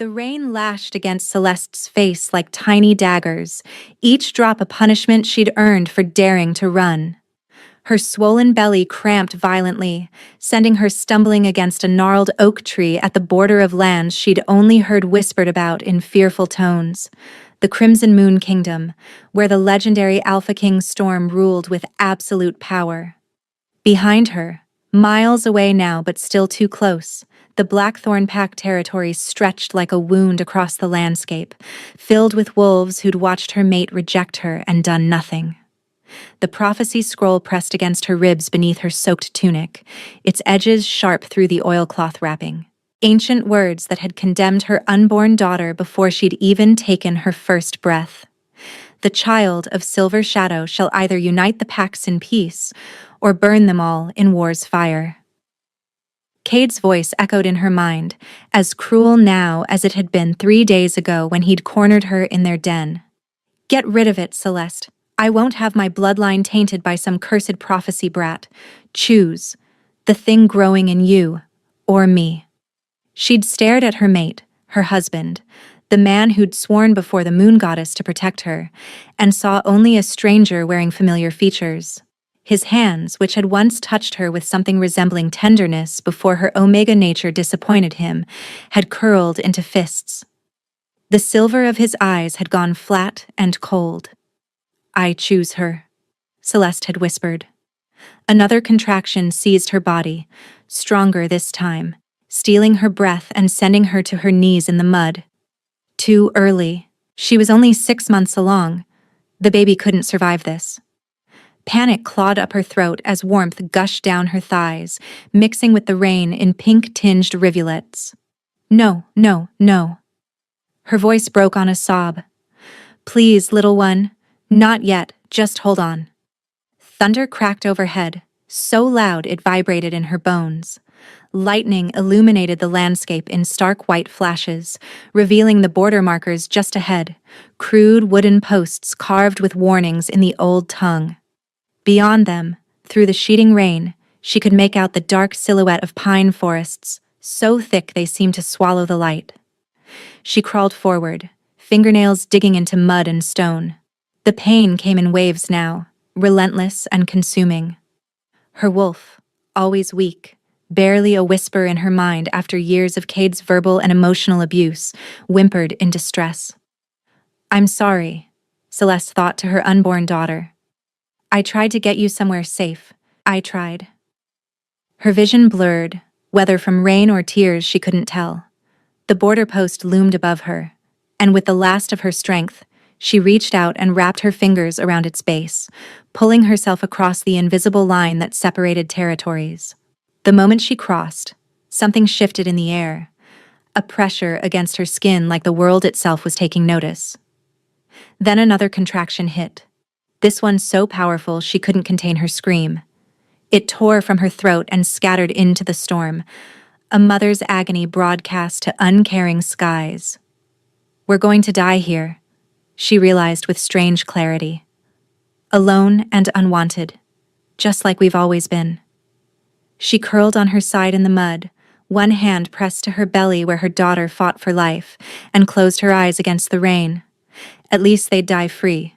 The rain lashed against Celeste's face like tiny daggers, each drop a punishment she'd earned for daring to run. Her swollen belly cramped violently, sending her stumbling against a gnarled oak tree at the border of lands she'd only heard whispered about in fearful tones. The Crimson Moon Kingdom, where the legendary Alpha King Storm ruled with absolute power. Behind her, miles away now but still too close, the Blackthorn Pack territory stretched like a wound across the landscape, filled with wolves who'd watched her mate reject her and done nothing. The prophecy scroll pressed against her ribs beneath her soaked tunic, its edges sharp through the oilcloth wrapping. Ancient words that had condemned her unborn daughter before she'd even taken her first breath. The child of Silver Shadow shall either unite the packs in peace, or burn them all in war's fire. Cade's voice echoed in her mind, as cruel now as it had been 3 days ago when he'd cornered her in their den. Get rid of it, Celeste. I won't have my bloodline tainted by some cursed prophecy brat. Choose. The thing growing in you, or me. She'd stared at her mate, her husband, the man who'd sworn before the moon goddess to protect her, and saw only a stranger wearing familiar features. His hands, which had once touched her with something resembling tenderness before her Omega nature disappointed him, had curled into fists. The silver of his eyes had gone flat and cold. I choose her, Celeste had whispered. Another contraction seized her body, stronger this time, stealing her breath and sending her to her knees in the mud. Too early. She was only 6 months along. The baby couldn't survive this. Panic clawed up her throat as warmth gushed down her thighs, mixing with the rain in pink-tinged rivulets. No, no, no. Her voice broke on a sob. Please, little one. Not yet, just hold on. Thunder cracked overhead, so loud it vibrated in her bones. Lightning illuminated the landscape in stark white flashes, revealing the border markers just ahead, crude wooden posts carved with warnings in the old tongue. Beyond them, through the sheeting rain, she could make out the dark silhouette of pine forests, so thick they seemed to swallow the light. She crawled forward, fingernails digging into mud and stone. The pain came in waves now, relentless and consuming. Her wolf, always weak, barely a whisper in her mind after years of Cade's verbal and emotional abuse, whimpered in distress. I'm sorry, Celeste thought to her unborn daughter. I tried to get you somewhere safe. I tried. Her vision blurred, whether from rain or tears she couldn't tell. The border post loomed above her, and with the last of her strength, she reached out and wrapped her fingers around its base, pulling herself across the invisible line that separated territories. The moment she crossed, something shifted in the air, a pressure against her skin like the world itself was taking notice. Then another contraction hit, this one so powerful she couldn't contain her scream. It tore from her throat and scattered into the storm, a mother's agony broadcast to uncaring skies. We're going to die here, she realized with strange clarity. Alone and unwanted, just like we've always been. She curled on her side in the mud, one hand pressed to her belly where her daughter fought for life, and closed her eyes against the rain. At least they'd die free.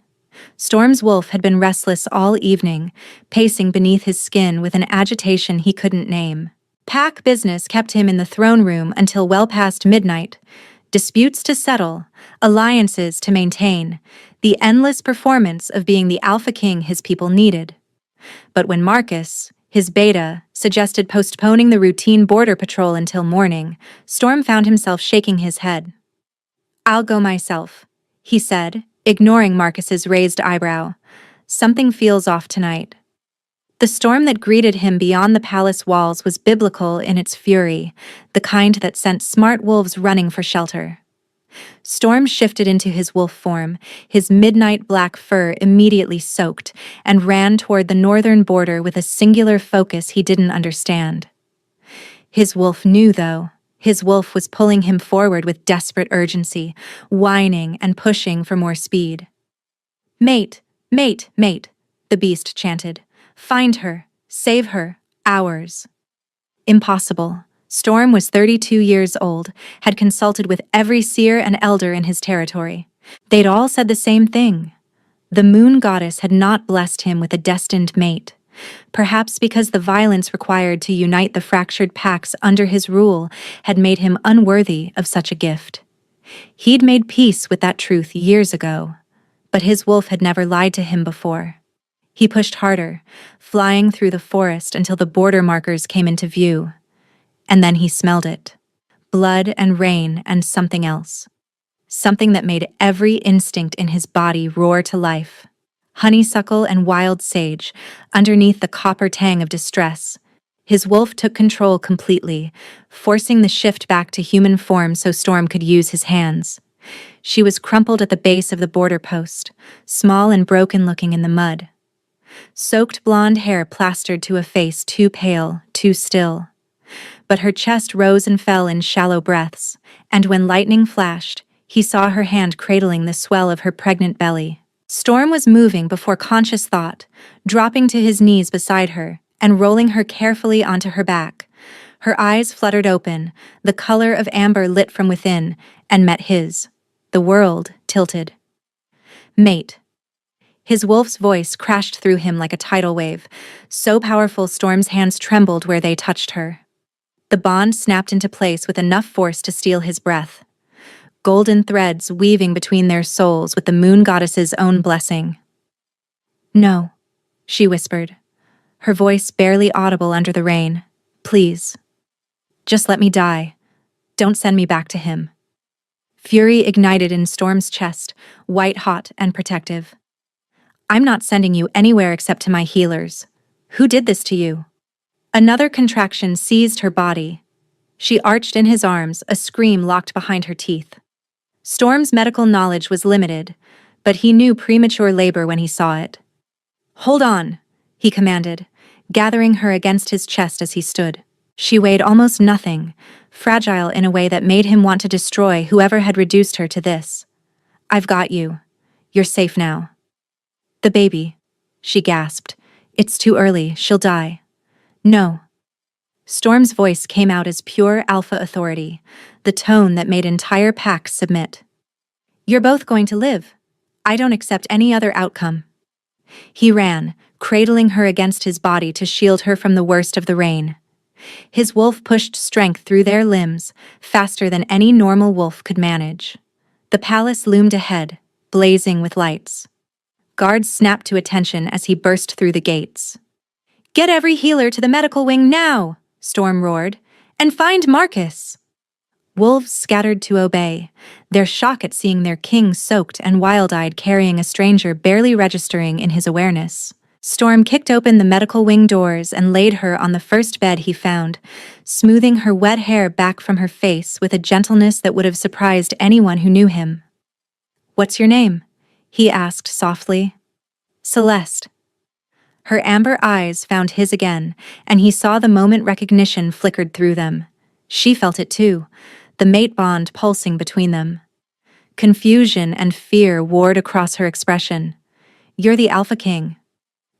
Storm's wolf had been restless all evening, pacing beneath his skin with an agitation he couldn't name. Pack business kept him in the throne room until well past midnight. Disputes to settle, alliances to maintain, the endless performance of being the Alpha King his people needed. But when Marcus, his beta, suggested postponing the routine border patrol until morning, Storm found himself shaking his head. I'll go myself, he said, ignoring Marcus's raised eyebrow. Something feels off tonight. The storm that greeted him beyond the palace walls was biblical in its fury, the kind that sent smart wolves running for shelter. Storm shifted into his wolf form, his midnight black fur immediately soaked, and ran toward the northern border with a singular focus he didn't understand. His wolf knew, though. His wolf was pulling him forward with desperate urgency, whining and pushing for more speed. Mate, mate, mate, the beast chanted. Find her, save her, ours. Impossible, Storm was 32 years old, had consulted with every seer and elder in his territory. They'd all said the same thing. The moon goddess had not blessed him with a destined mate, perhaps because the violence required to unite the fractured packs under his rule had made him unworthy of such a gift. He'd made peace with that truth years ago, but his wolf had never lied to him before. He pushed harder, flying through the forest until the border markers came into view. And then he smelled it. Blood and rain and something else. Something that made every instinct in his body roar to life. Honeysuckle and wild sage, underneath the copper tang of distress. His wolf took control completely, forcing the shift back to human form so Storm could use his hands. She was crumpled at the base of the border post, small and broken-looking in the mud. Soaked blonde hair plastered to a face too pale, too still. But her chest rose and fell in shallow breaths, and when lightning flashed, he saw her hand cradling the swell of her pregnant belly. Storm was moving before conscious thought, dropping to his knees beside her and rolling her carefully onto her back. Her eyes fluttered open, the color of amber lit from within, and met his. The world tilted. Mate. His wolf's voice crashed through him like a tidal wave, so powerful Storm's hands trembled where they touched her. The bond snapped into place with enough force to steal his breath. Golden threads weaving between their souls with the moon goddess's own blessing. "No," she whispered, her voice barely audible under the rain. "Please. Just let me die. Don't send me back to him." Fury ignited in Storm's chest, white-hot and protective. "I'm not sending you anywhere except to my healers. Who did this to you?" Another contraction seized her body. She arched in his arms, a scream locked behind her teeth. Storm's medical knowledge was limited, but he knew premature labor when he saw it. "Hold on," he commanded, gathering her against his chest as he stood. She weighed almost nothing, fragile in a way that made him want to destroy whoever had reduced her to this. "I've got you. You're safe now." "The baby," she gasped. "It's too early, she'll die." "No." Storm's voice came out as pure alpha authority, the tone that made entire packs submit. "You're both going to live. I don't accept any other outcome." He ran, cradling her against his body to shield her from the worst of the rain. His wolf pushed strength through their limbs, faster than any normal wolf could manage. The palace loomed ahead, blazing with lights. Guards snapped to attention as he burst through the gates. "Get every healer to the medical wing now!" Storm roared. "And find Marcus!" Wolves scattered to obey, their shock at seeing their king soaked and wild-eyed carrying a stranger barely registering in his awareness. Storm kicked open the medical wing doors and laid her on the first bed he found, smoothing her wet hair back from her face with a gentleness that would have surprised anyone who knew him. "What's your name?" he asked softly. "Celeste." Her amber eyes found his again, and he saw the moment recognition flickered through them. She felt it too, the mate bond pulsing between them. Confusion and fear warred across her expression. "You're the Alpha King."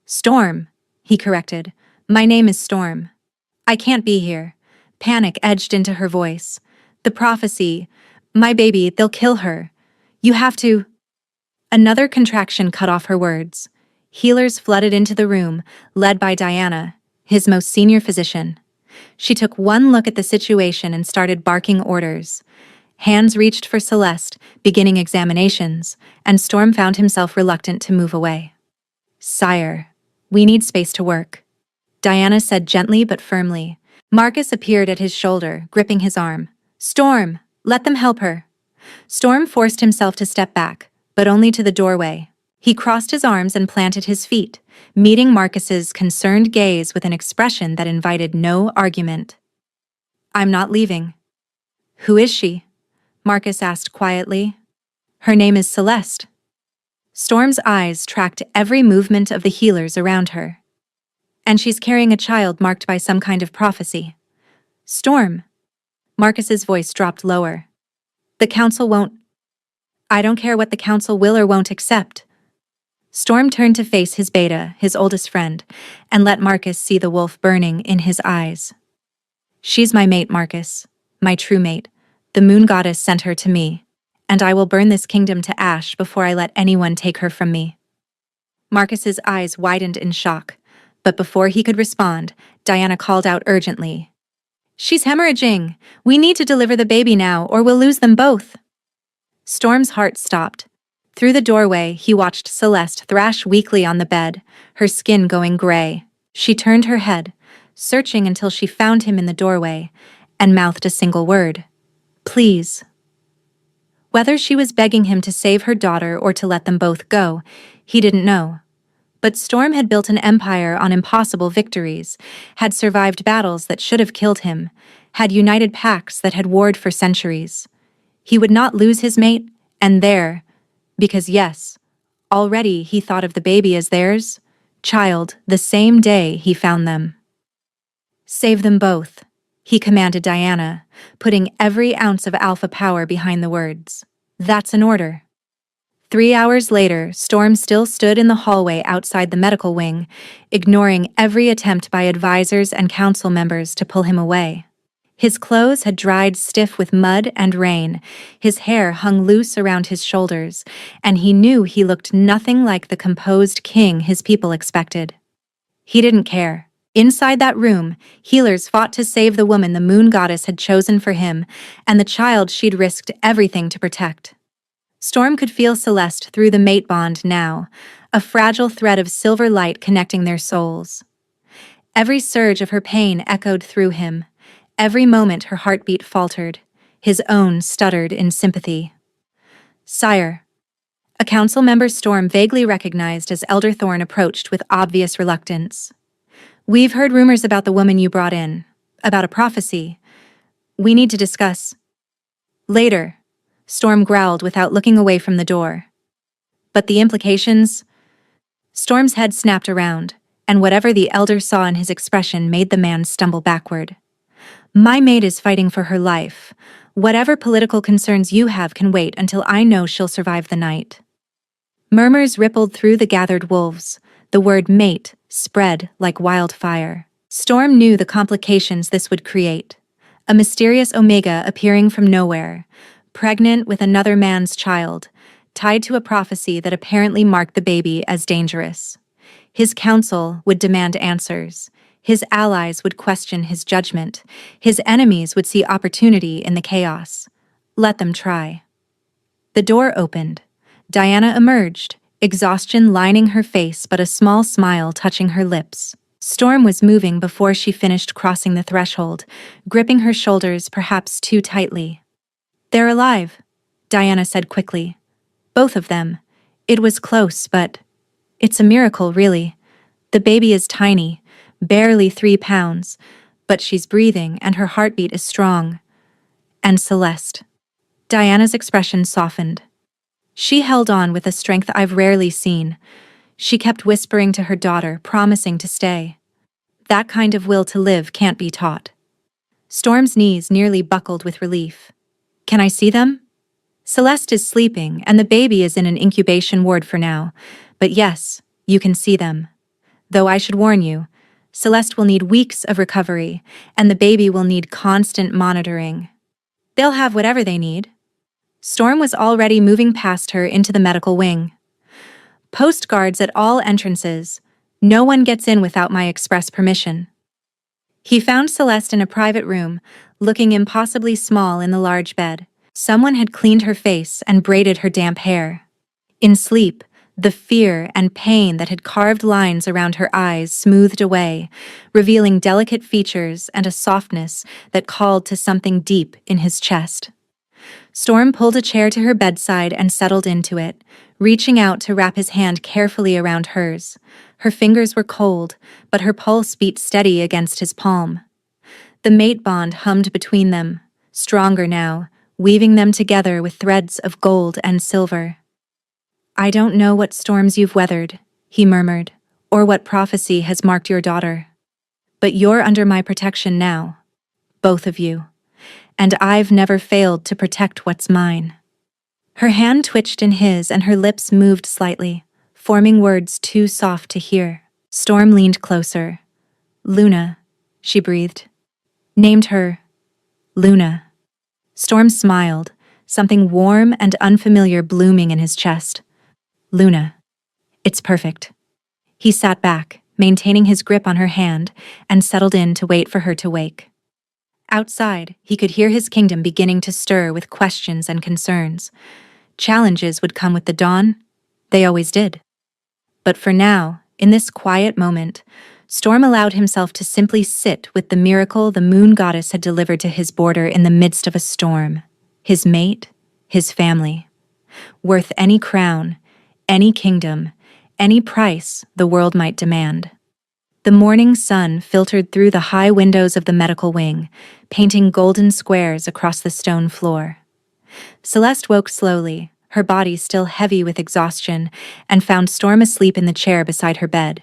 "Storm," he corrected. "My name is Storm." "I can't be here." Panic edged into her voice. "The prophecy. My baby, they'll kill her. You have to—" Another contraction cut off her words. Healers flooded into the room, led by Diana, his most senior physician. She took one look at the situation and started barking orders. Hands reached for Celeste, beginning examinations, and Storm found himself reluctant to move away. "Sire, we need space to work," Diana said gently but firmly. Marcus appeared at his shoulder, gripping his arm. "Storm, let them help her." Storm forced himself to step back, but only to the doorway. He crossed his arms and planted his feet, meeting Marcus's concerned gaze with an expression that invited no argument. "I'm not leaving." "Who is she?" Marcus asked quietly. "Her name is Celeste." Storm's eyes tracked every movement of the healers around her. "And she's carrying a child marked by some kind of prophecy." "Storm." Marcus's voice dropped lower. "The council won't—" "I don't care what the council will or won't accept." Storm turned to face his beta, his oldest friend, and let Marcus see the wolf burning in his eyes. She's my mate, Marcus. My true mate. The moon goddess sent her to me. And I will burn this kingdom to ash before I let anyone take her from me. Marcus's eyes widened in shock, but before he could respond, Diana called out urgently. She's hemorrhaging. We need to deliver the baby now, or we'll lose them both. Storm's heart stopped. Through the doorway, he watched Celeste thrash weakly on the bed, her skin going gray. She turned her head, searching until she found him in the doorway, and mouthed a single word. Please. Whether she was begging him to save her daughter or to let them both go, he didn't know. But Storm had built an empire on impossible victories, had survived battles that should have killed him, had united packs that had warred for centuries. He would not lose his mate, and because yes, already he thought of the baby as theirs, child, the same day he found them. Save them both, he commanded Diana, putting every ounce of alpha power behind the words. That's an order. 3 hours later, Storm still stood in the hallway outside the medical wing, ignoring every attempt by advisors and council members to pull him away. His clothes had dried stiff with mud and rain, his hair hung loose around his shoulders, and he knew he looked nothing like the composed king his people expected. He didn't care. Inside that room, healers fought to save the woman the moon goddess had chosen for him, and the child she'd risked everything to protect. Storm could feel Celeste through the mate bond now, a fragile thread of silver light connecting their souls. Every surge of her pain echoed through him. Every moment her heartbeat faltered, his own stuttered in sympathy. Sire. A council member Storm vaguely recognized as Elder Thorn approached with obvious reluctance. We've heard rumors about the woman you brought in, about a prophecy. We need to discuss. Later, Storm growled without looking away from the door. But the implications? Storm's head snapped around, and whatever the elder saw in his expression made the man stumble backward. My maid is fighting for her life. Whatever political concerns you have can wait until I know she'll survive the night. Murmurs rippled through the gathered wolves. The word mate spread like wildfire. Storm knew the complications this would create. A mysterious Omega appearing from nowhere, pregnant with another man's child, tied to a prophecy that apparently marked the baby as dangerous. His council would demand answers. His allies would question his judgment. His enemies would see opportunity in the chaos. Let them try. The door opened. Diana emerged, exhaustion lining her face but a small smile touching her lips. Storm was moving before she finished crossing the threshold, gripping her shoulders perhaps too tightly. They're alive, Diana said quickly. Both of them. It was close, but it's a miracle, really. The baby is tiny, barely 3 pounds, but she's breathing and her heartbeat is strong. And Celeste. Diana's expression softened. She held on with a strength I've rarely seen. She kept whispering to her daughter, promising to stay. That kind of will to live can't be taught. Storm's knees nearly buckled with relief. Can I see them? Celeste is sleeping, and the baby is in an incubation ward for now. But yes, you can see them. Though I should warn you, Celeste will need weeks of recovery, and the baby will need constant monitoring. They'll have whatever they need. Storm was already moving past her into the medical wing. Post guards at all entrances. No one gets in without my express permission. He found Celeste in a private room, looking impossibly small in the large bed. Someone had cleaned her face and braided her damp hair. In sleep, the fear and pain that had carved lines around her eyes smoothed away, revealing delicate features and a softness that called to something deep in his chest. Storm pulled a chair to her bedside and settled into it, reaching out to wrap his hand carefully around hers. Her fingers were cold, but her pulse beat steady against his palm. The mate bond hummed between them, stronger now, weaving them together with threads of gold and silver. I don't know what storms you've weathered, he murmured, or what prophecy has marked your daughter. But you're under my protection now, both of you, and I've never failed to protect what's mine. Her hand twitched in his and her lips moved slightly, forming words too soft to hear. Storm leaned closer. Luna, she breathed. Named her Luna. Storm smiled, something warm and unfamiliar blooming in his chest. Luna. It's perfect. He sat back, maintaining his grip on her hand, and settled in to wait for her to wake. Outside, he could hear his kingdom beginning to stir with questions and concerns. Challenges would come with the dawn. They always did. But for now, in this quiet moment, Storm allowed himself to simply sit with the miracle the moon goddess had delivered to his border in the midst of a storm. His mate, his family. Worth any crown, any kingdom, any price the world might demand. The morning sun filtered through the high windows of the medical wing, painting golden squares across the stone floor. Celeste woke slowly, her body still heavy with exhaustion, and found Storm asleep in the chair beside her bed.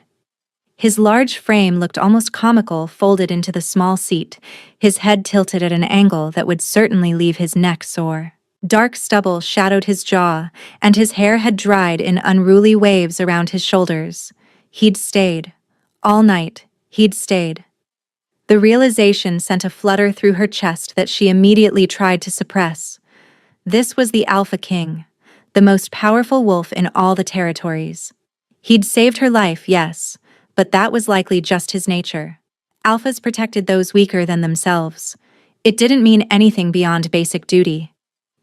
His large frame looked almost comical folded into the small seat, his head tilted at an angle that would certainly leave his neck sore. Dark stubble shadowed his jaw, and his hair had dried in unruly waves around his shoulders. He'd stayed. All night, he'd stayed. The realization sent a flutter through her chest that she immediately tried to suppress. This was the Alpha King, the most powerful wolf in all the territories. He'd saved her life, yes, but that was likely just his nature. Alphas protected those weaker than themselves. It didn't mean anything beyond basic duty.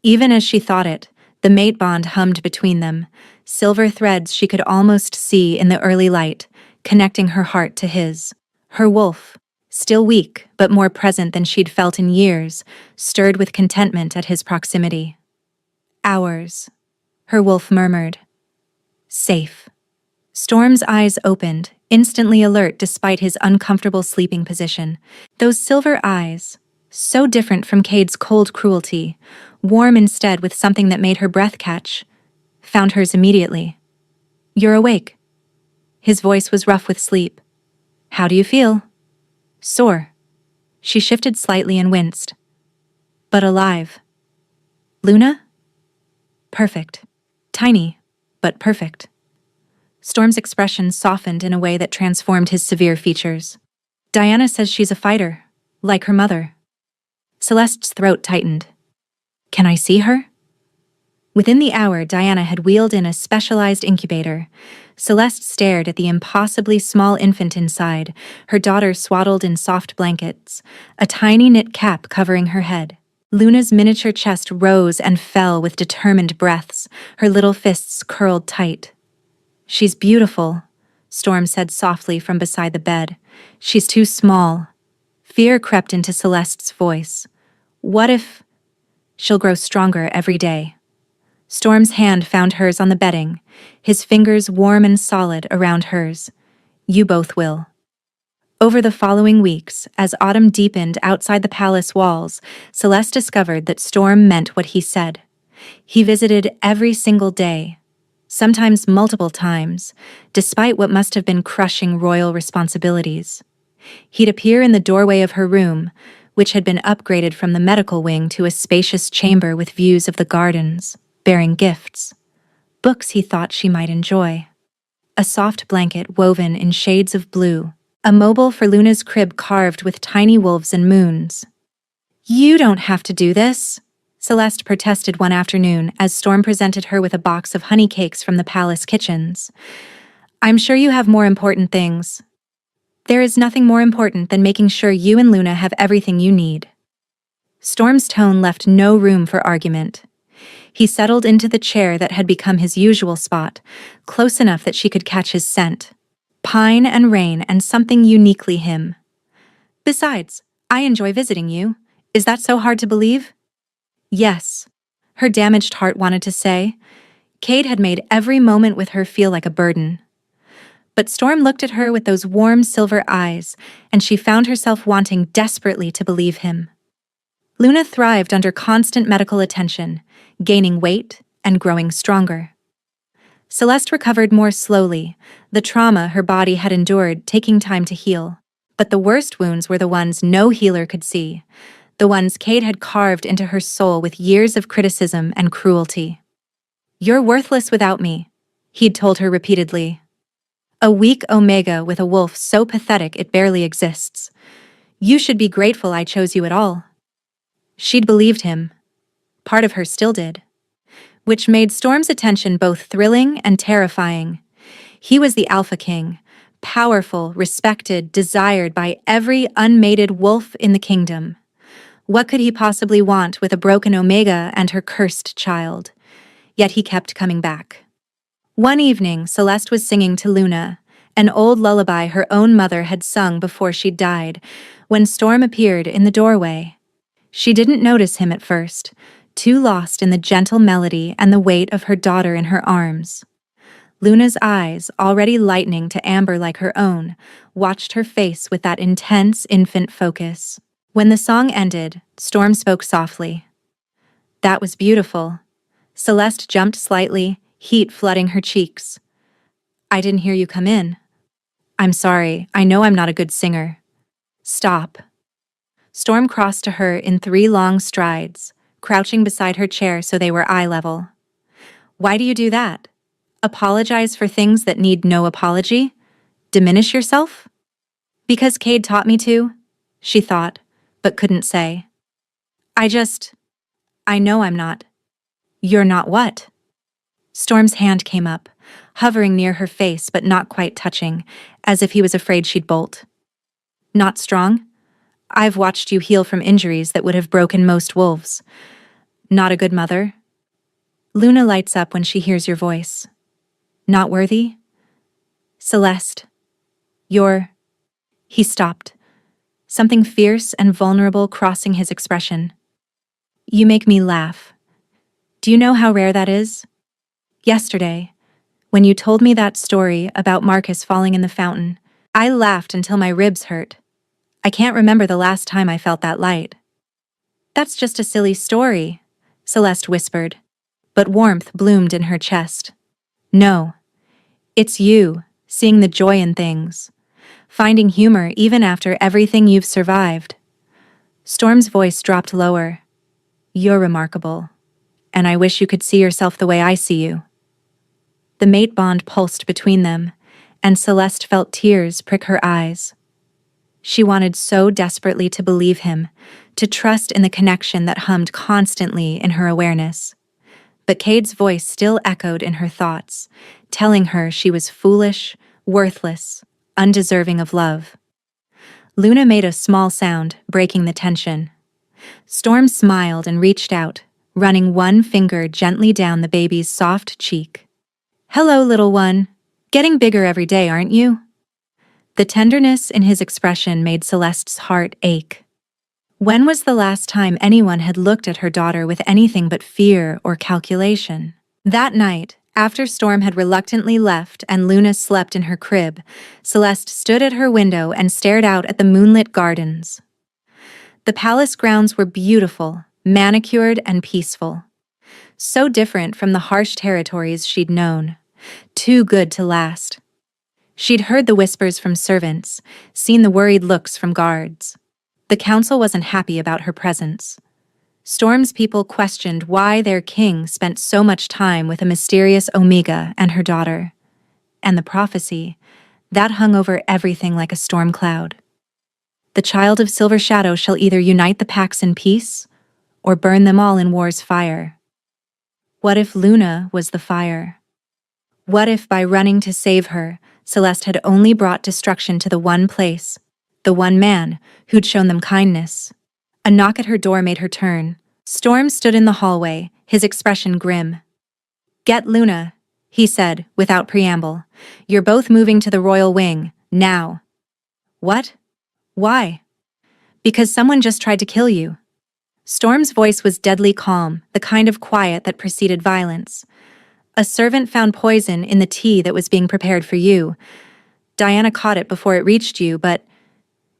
Even as she thought it, the mate bond hummed between them, silver threads she could almost see in the early light, connecting her heart to his. Her wolf, still weak but more present than she'd felt in years, stirred with contentment at his proximity. Hours, her wolf murmured. Safe. Storm's eyes opened, instantly alert despite his uncomfortable sleeping position. Those silver eyes, so different from Cade's cold cruelty, warm instead with something that made her breath catch, found hers immediately. You're awake. His voice was rough with sleep. How do you feel? Sore. She shifted slightly and winced. But alive. Luna? Perfect. Tiny, but perfect. Storm's expression softened in a way that transformed his severe features. Diana says she's a fighter, like her mother. Celeste's throat tightened. Can I see her? Within the hour, Diana had wheeled in a specialized incubator. Celeste stared at the impossibly small infant inside, her daughter swaddled in soft blankets, a tiny knit cap covering her head. Luna's miniature chest rose and fell with determined breaths, her little fists curled tight. She's beautiful, Storm said softly from beside the bed. She's too small. Fear crept into Celeste's voice. What if... She'll grow stronger every day. Storm's hand found hers on the bedding, his fingers warm and solid around hers. You both will. Over the following weeks, as autumn deepened outside the palace walls, Celeste discovered that Storm meant what he said. He visited every single day, sometimes multiple times, despite what must have been crushing royal responsibilities. He'd appear in the doorway of her room, which had been upgraded from the medical wing to a spacious chamber with views of the gardens, bearing gifts. Books he thought she might enjoy. A soft blanket woven in shades of blue, a mobile for Luna's crib carved with tiny wolves and moons. You don't have to do this, Celeste protested one afternoon as Storm presented her with a box of honey cakes from the palace kitchens. I'm sure you have more important things. There is nothing more important than making sure you and Luna have everything you need. Storm's tone left no room for argument. He settled into the chair that had become his usual spot, close enough that she could catch his scent. Pine and rain and something uniquely him. Besides, I enjoy visiting you. Is that so hard to believe? Yes, her damaged heart wanted to say. Cade had made every moment with her feel like a burden. But Storm looked at her with those warm silver eyes, and she found herself wanting desperately to believe him. Luna thrived under constant medical attention, gaining weight and growing stronger. Celeste recovered more slowly, the trauma her body had endured taking time to heal. But the worst wounds were the ones no healer could see, the ones Cade had carved into her soul with years of criticism and cruelty. You're worthless without me, he'd told her repeatedly. A weak omega with a wolf so pathetic it barely exists. You should be grateful I chose you at all. She'd believed him. Part of her still did. Which made Storm's attention both thrilling and terrifying. He was the Alpha King, powerful, respected, desired by every unmated wolf in the kingdom. What could he possibly want with a broken Omega and her cursed child? Yet he kept coming back. One evening, Celeste was singing to Luna, an old lullaby her own mother had sung before she'd died, when Storm appeared in the doorway. She didn't notice him at first, too lost in the gentle melody and the weight of her daughter in her arms. Luna's eyes, already lightening to amber like her own, watched her face with that intense infant focus. When the song ended, Storm spoke softly. That was beautiful. Celeste jumped slightly, heat flooding her cheeks. I didn't hear you come in. I'm sorry, I know I'm not a good singer. Stop. Storm crossed to her in 3 long strides, crouching beside her chair so they were eye level. Why do you do that? Apologize for things that need no apology? Diminish yourself? Because Cade taught me to, she thought, but couldn't say. I know I'm not. You're not what? Storm's hand came up, hovering near her face but not quite touching, as if he was afraid she'd bolt. Not strong? I've watched you heal from injuries that would have broken most wolves. Not a good mother? Luna lights up when she hears your voice. Not worthy? Celeste. He stopped, something fierce and vulnerable crossing his expression. You make me laugh. Do you know how rare that is? Yesterday, when you told me that story about Marcus falling in the fountain, I laughed until my ribs hurt. I can't remember the last time I felt that light. That's just a silly story, Celeste whispered, but warmth bloomed in her chest. No, it's you, seeing the joy in things, finding humor even after everything you've survived. Storm's voice dropped lower. You're remarkable, and I wish you could see yourself the way I see you. The mate bond pulsed between them, and Celeste felt tears prick her eyes. She wanted so desperately to believe him, to trust in the connection that hummed constantly in her awareness. But Cade's voice still echoed in her thoughts, telling her she was foolish, worthless, undeserving of love. Luna made a small sound, breaking the tension. Storm smiled and reached out, running one finger gently down the baby's soft cheek. Hello, little one. Getting bigger every day, aren't you? The tenderness in his expression made Celeste's heart ache. When was the last time anyone had looked at her daughter with anything but fear or calculation? That night, after Storm had reluctantly left and Luna slept in her crib, Celeste stood at her window and stared out at the moonlit gardens. The palace grounds were beautiful, manicured and peaceful. So different from the harsh territories she'd known. Too good to last. She'd heard the whispers from servants, seen the worried looks from guards. The council wasn't happy about her presence. Storm's people questioned why their king spent so much time with a mysterious Omega and her daughter. And the prophecy, that hung over everything like a storm cloud. The child of Silver Shadow shall either unite the packs in peace, or burn them all in war's fire. What if Luna was the fire? What if by running to save her, Celeste had only brought destruction to the one place, the one man who'd shown them kindness? A knock at her door made her turn. Storm stood in the hallway, his expression grim. Get Luna, he said, without preamble. You're both moving to the royal wing, now. What? Why? Because someone just tried to kill you. Storm's voice was deadly calm, the kind of quiet that preceded violence. A servant found poison in the tea that was being prepared for you. Diana caught it before it reached you, but...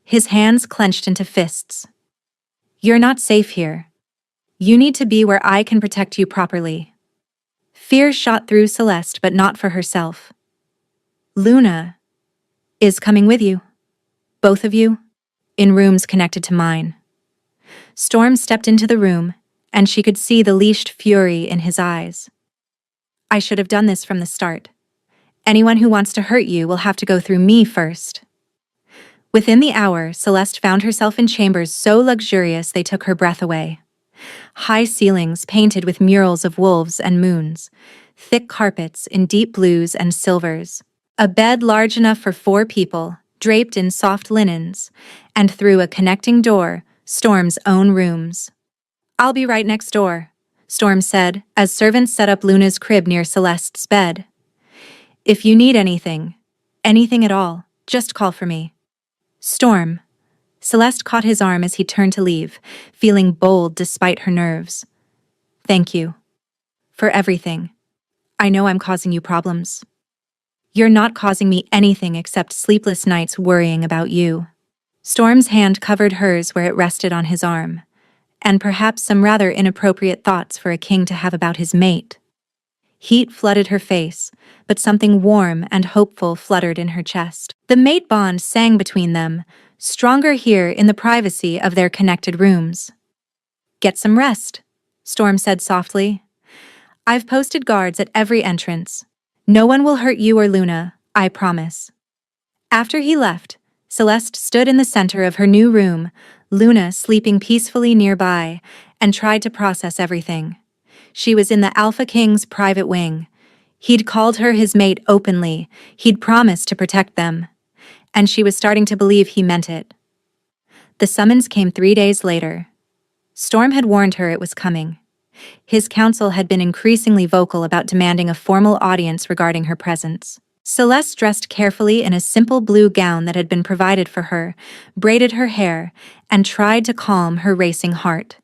His hands clenched into fists. You're not safe here. You need to be where I can protect you properly. Fear shot through Celeste, but not for herself. Luna is coming with you. Both of you, in rooms connected to mine. Storm stepped into the room, and she could see the leashed fury in his eyes. I should have done this from the start. Anyone who wants to hurt you will have to go through me first. Within the hour, Celeste found herself in chambers so luxurious they took her breath away. High ceilings painted with murals of wolves and moons, thick carpets in deep blues and silvers, a bed large enough for 4 people, draped in soft linens, and through a connecting door, Storm's own rooms. "I'll be right next door," Storm said, as servants set up Luna's crib near Celeste's bed. "If you need anything at all, just call for me." "Storm." Celeste caught his arm as he turned to leave, feeling bold despite her nerves. "Thank you. For everything. I know I'm causing you problems." "You're not causing me anything except sleepless nights worrying about you." Storm's hand covered hers where it rested on his arm, and perhaps some rather inappropriate thoughts for a king to have about his mate. Heat flooded her face, but something warm and hopeful fluttered in her chest. The mate bond sang between them, stronger here in the privacy of their connected rooms. "Get some rest," Storm said softly. "I've posted guards at every entrance. No one will hurt you or Luna, I promise." After he left, Celeste stood in the center of her new room, Luna sleeping peacefully nearby, and tried to process everything. She was in the Alpha King's private wing. He'd called her his mate openly, he'd promised to protect them, and she was starting to believe he meant it. The summons came 3 days later. Storm had warned her it was coming. His council had been increasingly vocal about demanding a formal audience regarding her presence. Celeste dressed carefully in a simple blue gown that had been provided for her, braided her hair, and tried to calm her racing heart.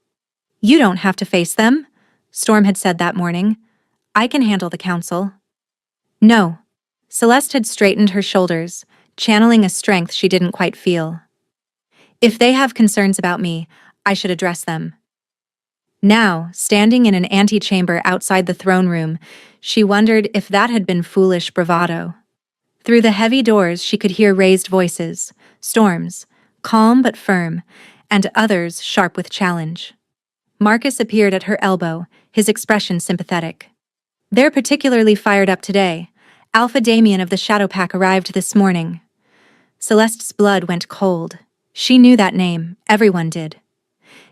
"You don't have to face them," Storm had said that morning. "I can handle the council." "No." Celeste had straightened her shoulders, channeling a strength she didn't quite feel. "If they have concerns about me, I should address them." Now, standing in an antechamber outside the throne room, she wondered if that had been foolish bravado. Through the heavy doors she could hear raised voices, Storm's, calm but firm, and others sharp with challenge. Marcus appeared at her elbow, his expression sympathetic. "They're particularly fired up today. Alpha Damien of the Shadow Pack arrived this morning." Celeste's blood went cold. She knew that name, everyone did.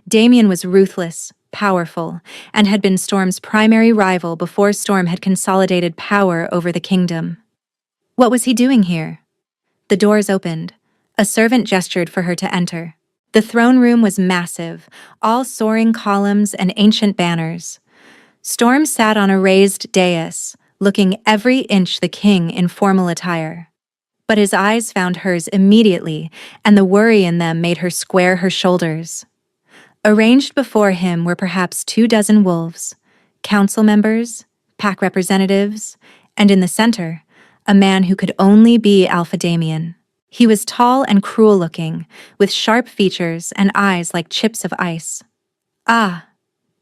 Damien was ruthless, powerful, and had been Storm's primary rival before Storm had consolidated power over the kingdom. What was he doing here? The doors opened. A servant gestured for her to enter. The throne room was massive, all soaring columns and ancient banners. Storm sat on a raised dais, looking every inch the king in formal attire. But his eyes found hers immediately, and the worry in them made her square her shoulders. Arranged before him were perhaps 24 wolves, council members, pack representatives, and in the center, a man who could only be Alpha Damien. He was tall and cruel-looking, with sharp features and eyes like chips of ice. "Ah,"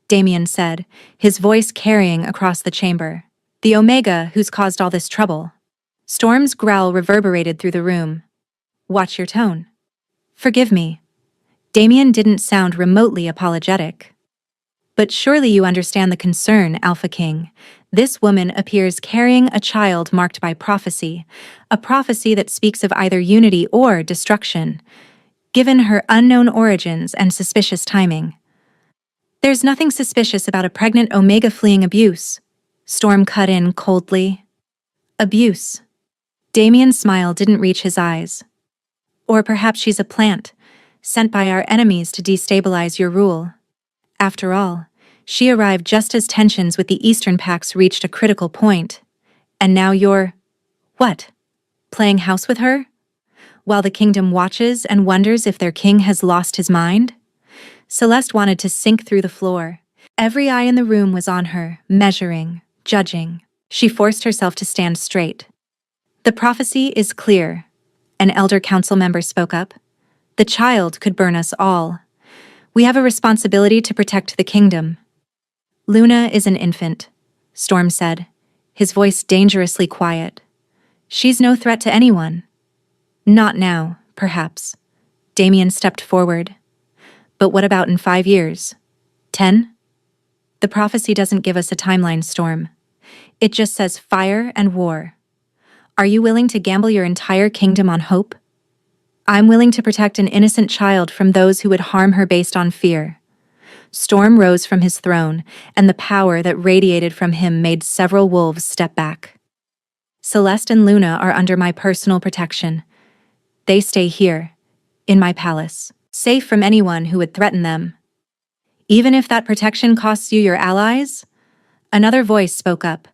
Damien said, his voice carrying across the chamber. "The Omega who's caused all this trouble." Storm's growl reverberated through the room. "Watch your tone." "Forgive me." Damien didn't sound remotely apologetic. "But surely you understand the concern, Alpha King. This woman appears carrying a child marked by prophecy, a prophecy that speaks of either unity or destruction, given her unknown origins and suspicious timing." "There's nothing suspicious about a pregnant Omega fleeing abuse," Storm cut in coldly. "Abuse?" Damien's smile didn't reach his eyes. "Or perhaps she's a plant, sent by our enemies to destabilize your rule. After all, she arrived just as tensions with the Eastern Pacts reached a critical point. And now you're… what? Playing house with her? While the kingdom watches and wonders if their king has lost his mind?" Celeste wanted to sink through the floor. Every eye in the room was on her, measuring, judging. She forced herself to stand straight. "The prophecy is clear," an elder council member spoke up. "The child could burn us all. We have a responsibility to protect the kingdom." "Luna is an infant," Storm said, his voice dangerously quiet. "She's no threat to anyone." "Not now, perhaps." Damien stepped forward. "But what about in 5 years? 10? The prophecy doesn't give us a timeline, Storm. It just says fire and war. Are you willing to gamble your entire kingdom on hope?" I'm willing to protect an innocent child from those who would harm her based on fear. Storm rose from his throne, and the power that radiated from him made several wolves step back. Celeste and Luna are under my personal protection. They stay here, in my palace, safe from anyone who would threaten them. Even if that protection costs you your allies? Another voice spoke up,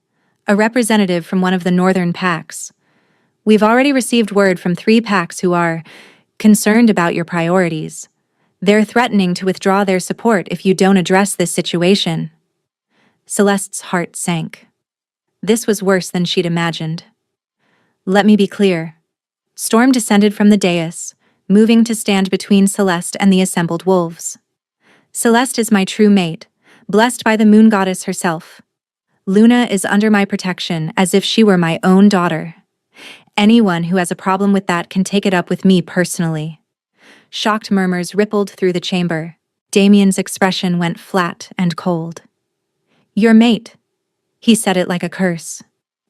a representative from one of the northern packs. We've already received word from 3 packs who are concerned about your priorities. They're threatening to withdraw their support if you don't address this situation. Celeste's heart sank. This was worse than she'd imagined. Let me be clear. Storm descended from the dais, moving to stand between Celeste and the assembled wolves. Celeste is my true mate, blessed by the moon goddess herself. Luna is under my protection as if she were my own daughter. Anyone who has a problem with that can take it up with me personally. Shocked murmurs rippled through the chamber. Damien's expression went flat and cold. Your mate. He said it like a curse.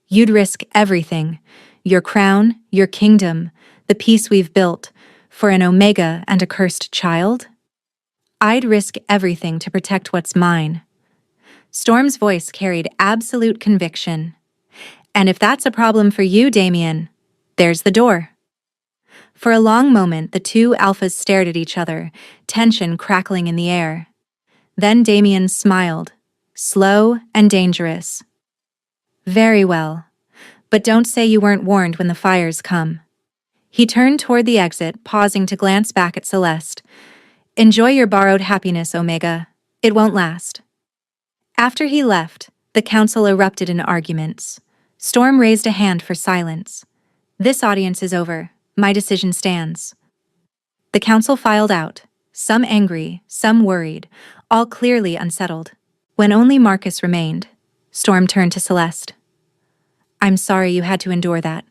You'd risk everything, your crown, your kingdom, the peace we've built, for an Omega and a cursed child? I'd risk everything to protect what's mine. Storm's voice carried absolute conviction. And if that's a problem for you, Damien, there's the door. For a long moment, the 2 alphas stared at each other, tension crackling in the air. Then Damien smiled, slow and dangerous. Very well. But don't say you weren't warned when the fires come. He turned toward the exit, pausing to glance back at Celeste. Enjoy your borrowed happiness, Omega. It won't last. After he left, the council erupted in arguments. Storm raised a hand for silence. This audience is over. My decision stands. The council filed out, some angry, some worried, all clearly unsettled. When only Marcus remained, Storm turned to Celeste. I'm sorry you had to endure that.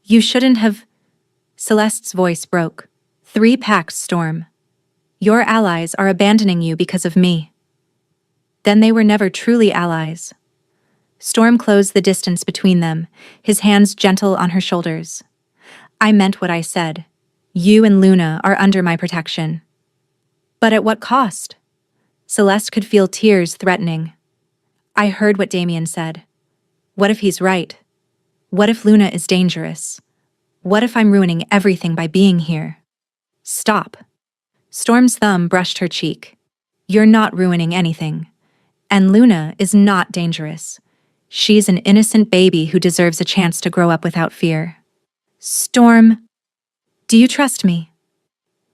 You shouldn't have... Celeste's voice broke. 3 packs, Storm. Your allies are abandoning you because of me. Then they were never truly allies. Storm closed the distance between them, his hands gentle on her shoulders. I meant what I said. You and Luna are under my protection. But at what cost? Celeste could feel tears threatening. I heard what Damien said. What if he's right? What if Luna is dangerous? What if I'm ruining everything by being here? Stop. Storm's thumb brushed her cheek. You're not ruining anything. And Luna is not dangerous. She's an innocent baby who deserves a chance to grow up without fear. Storm, do you trust me?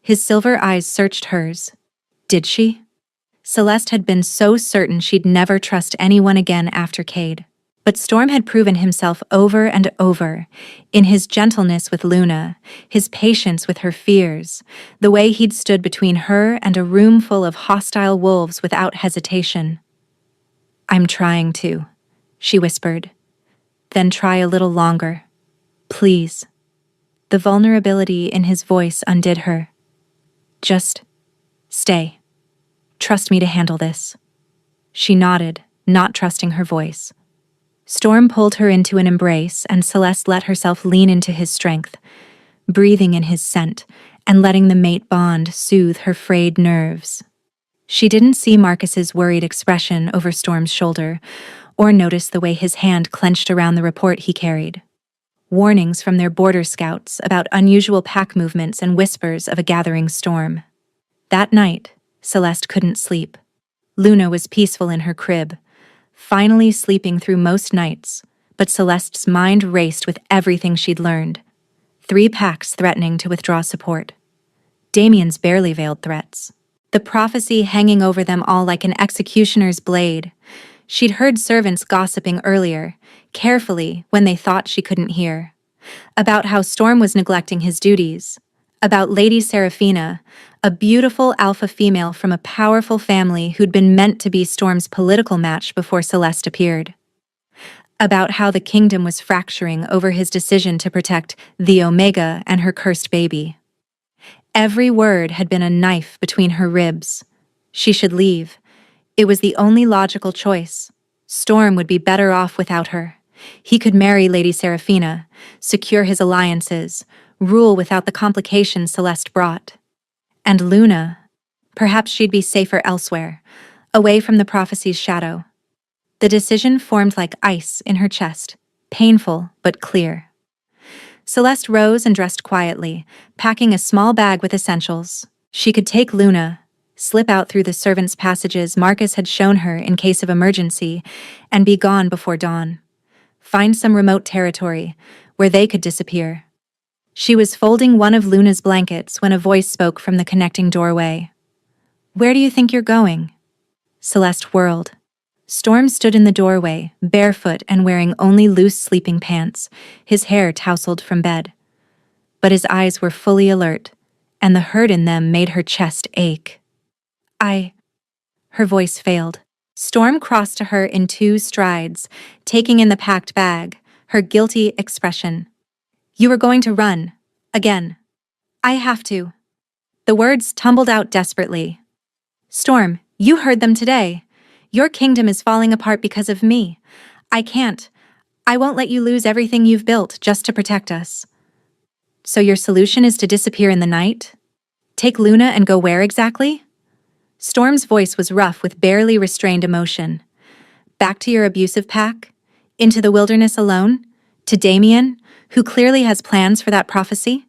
His silver eyes searched hers. Did she? Celeste had been so certain she'd never trust anyone again after Cade. But Storm had proven himself over and over, in his gentleness with Luna, his patience with her fears, the way he'd stood between her and a room full of hostile wolves without hesitation. I'm trying to, she whispered. Then try a little longer. Please. The vulnerability in his voice undid her. Just stay. Trust me to handle this. She nodded, not trusting her voice. Storm pulled her into an embrace, and Celeste let herself lean into his strength, breathing in his scent and letting the mate bond soothe her frayed nerves. She didn't see Marcus's worried expression over Storm's shoulder, or notice the way his hand clenched around the report he carried. Warnings from their border scouts about unusual pack movements and whispers of a gathering storm. That night, Celeste couldn't sleep. Luna was peaceful in her crib, finally sleeping through most nights, but Celeste's mind raced with everything she'd learned. 3 packs threatening to withdraw support. Damien's barely veiled threats. The prophecy hanging over them all like an executioner's blade. She'd heard servants gossiping earlier, carefully when they thought she couldn't hear. About how Storm was neglecting his duties. About Lady Seraphina, a beautiful alpha female from a powerful family who'd been meant to be Storm's political match before Celeste appeared. About how the kingdom was fracturing over his decision to protect the Omega and her cursed baby. Every word had been a knife between her ribs. She should leave. It was the only logical choice. Storm would be better off without her. He could marry Lady Seraphina, secure his alliances, rule without the complications Celeste brought. And Luna, perhaps she'd be safer elsewhere, away from the prophecy's shadow. The decision formed like ice in her chest, painful but clear. Celeste rose and dressed quietly, packing a small bag with essentials. She could take Luna, slip out through the servants' passages Marcus had shown her in case of emergency, and be gone before dawn. Find some remote territory where they could disappear. She was folding one of Luna's blankets when a voice spoke from the connecting doorway. "Where do you think you're going?" Celeste whirled. Storm stood in the doorway, barefoot and wearing only loose sleeping pants, his hair tousled from bed. But his eyes were fully alert, and the hurt in them made her chest ache. Her voice failed. Storm crossed to her in 2 strides, taking in the packed bag, her guilty expression. "You were going to run. Again." "I have to." The words tumbled out desperately. "Storm, you heard them today. Your kingdom is falling apart because of me. I can't. I won't let you lose everything you've built just to protect us." "So your solution is to disappear in the night? Take Luna and go where exactly?" Storm's voice was rough with barely restrained emotion. "Back to your abusive pack? Into the wilderness alone? To Damien, who clearly has plans for that prophecy?"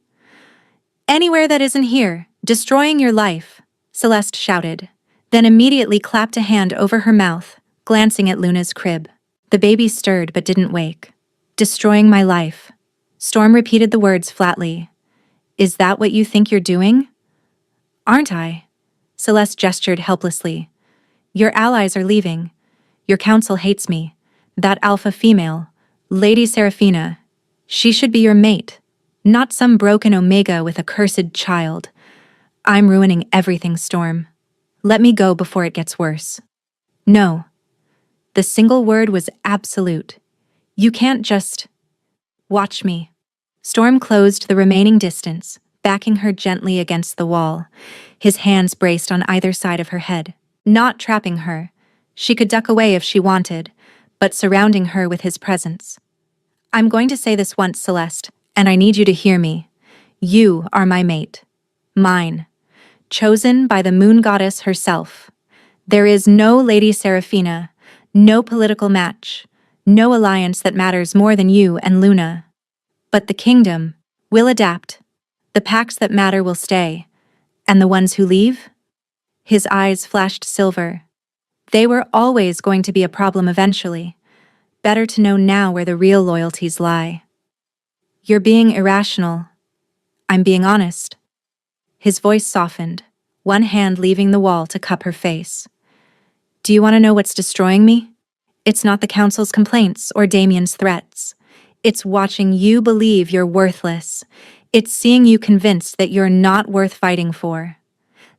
"Anywhere that isn't here, destroying your life," Celeste shouted, then immediately clapped a hand over her mouth, glancing at Luna's crib. The baby stirred but didn't wake. "Destroying my life." Storm repeated the words flatly. "Is that what you think you're doing?" "Aren't I?" Celeste gestured helplessly. "Your allies are leaving. Your council hates me. That alpha female, Lady Seraphina, she should be your mate, not some broken Omega with a cursed child. I'm ruining everything, Storm. Let me go before it gets worse." "No." The single word was absolute. "You can't just... watch me." Storm closed the remaining distance, backing her gently against the wall, his hands braced on either side of her head. Not trapping her. She could duck away if she wanted, but surrounding her with his presence. "I'm going to say this once, Celeste, and I need you to hear me. You are my mate. Mine. Chosen by the moon goddess herself. There is no Lady Seraphina, no political match, no alliance that matters more than you and Luna. But the kingdom will adapt. The packs that matter will stay. And the ones who leave?" His eyes flashed silver. "They were always going to be a problem eventually. Better to know now where the real loyalties lie." "You're being irrational." "I'm being honest." His voice softened, one hand leaving the wall to cup her face. "Do you want to know what's destroying me? It's not the council's complaints or Damien's threats. It's watching you believe you're worthless. It's seeing you convinced that you're not worth fighting for.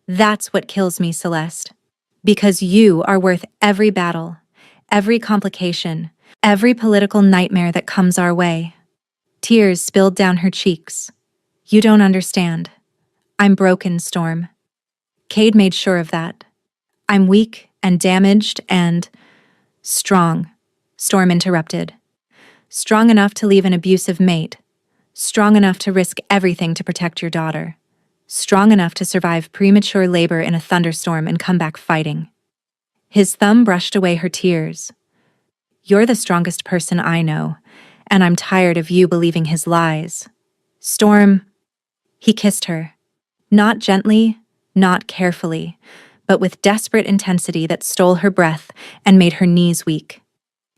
That's what kills me, Celeste. Because you are worth every battle, every complication, every political nightmare that comes our way." Tears spilled down her cheeks. "You don't understand. I'm broken, Storm." Cade made sure of that. "I'm weak and damaged and... strong," Storm interrupted. "Strong enough to leave an abusive mate. Strong enough to risk everything to protect your daughter. Strong enough to survive premature labor in a thunderstorm and come back fighting." His thumb brushed away her tears. "You're the strongest person I know, and I'm tired of you believing his lies. Storm..." He kissed her. Not gently, not carefully, but with desperate intensity that stole her breath and made her knees weak.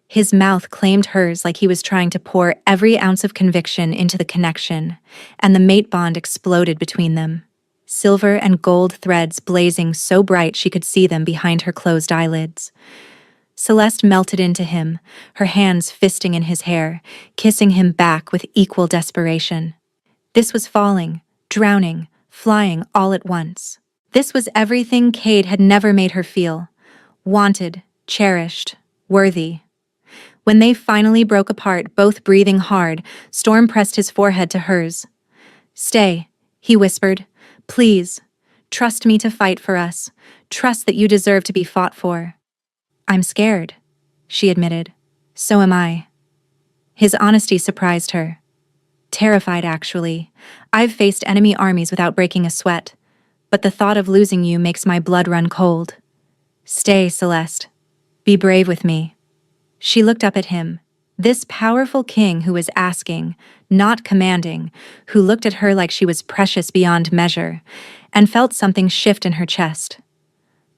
His mouth claimed hers like he was trying to pour every ounce of conviction into the connection, and the mate bond exploded between them. Silver and gold threads blazing so bright she could see them behind her closed eyelids. Celeste melted into him, her hands fisting in his hair, kissing him back with equal desperation. This was falling, drowning, flying all at once. This was everything Cade had never made her feel. Wanted, cherished, worthy. When they finally broke apart, both breathing hard, Storm pressed his forehead to hers. "Stay," he whispered. "Please. Trust me to fight for us. Trust that you deserve to be fought for." "I'm scared," she admitted. "So am I." His honesty surprised her. Terrified, actually. I've faced enemy armies without breaking a sweat, but the thought of losing you makes my blood run cold. Stay, Celeste. Be brave with me. She looked up at him, this powerful king who was asking, not commanding, who looked at her like she was precious beyond measure, and felt something shift in her chest.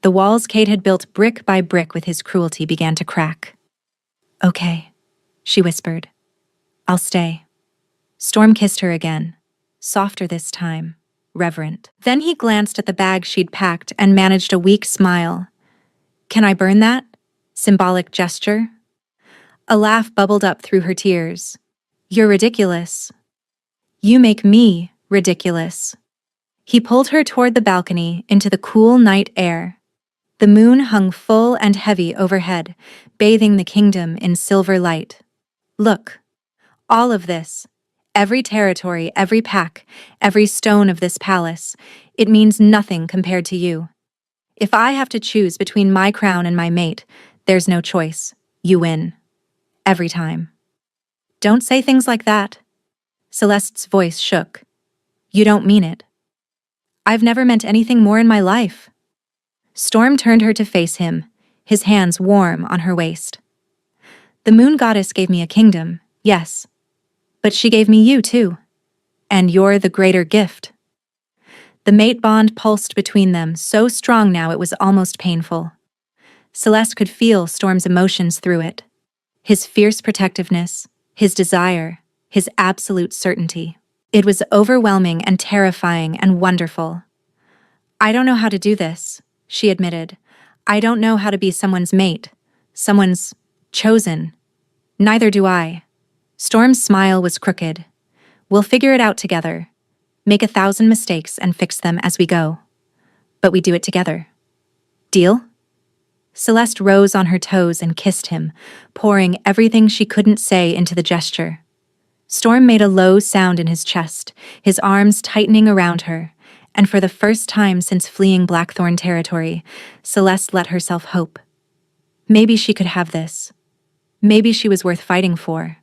The walls Cade had built brick by brick with his cruelty began to crack. Okay, she whispered. I'll stay. Storm kissed her again, softer this time, reverent. Then he glanced at the bag she'd packed and managed a weak smile. Can I burn that? Symbolic gesture? A laugh bubbled up through her tears. You're ridiculous. You make me ridiculous. He pulled her toward the balcony into the cool night air. The moon hung full and heavy overhead, bathing the kingdom in silver light. Look, all of this, every territory, every pack, every stone of this palace, it means nothing compared to you. If I have to choose between my crown and my mate, there's no choice. You win. Every time. Don't say things like that. Celeste's voice shook. You don't mean it. I've never meant anything more in my life. Storm turned her to face him, his hands warm on her waist. The moon goddess gave me a kingdom, yes. But she gave me you too. And you're the greater gift. The mate bond pulsed between them, so strong now it was almost painful. Celeste could feel Storm's emotions through it. His fierce protectiveness, his desire, his absolute certainty. It was overwhelming and terrifying and wonderful. I don't know how to do this, she admitted. I don't know how to be someone's mate, someone's chosen. Neither do I. Storm's smile was crooked. We'll figure it out together. Make 1,000 mistakes and fix them as we go. But we do it together. Deal? Celeste rose on her toes and kissed him, pouring everything she couldn't say into the gesture. Storm made a low sound in his chest, his arms tightening around her, and for the first time since fleeing Blackthorn territory, Celeste let herself hope. Maybe she could have this. Maybe she was worth fighting for.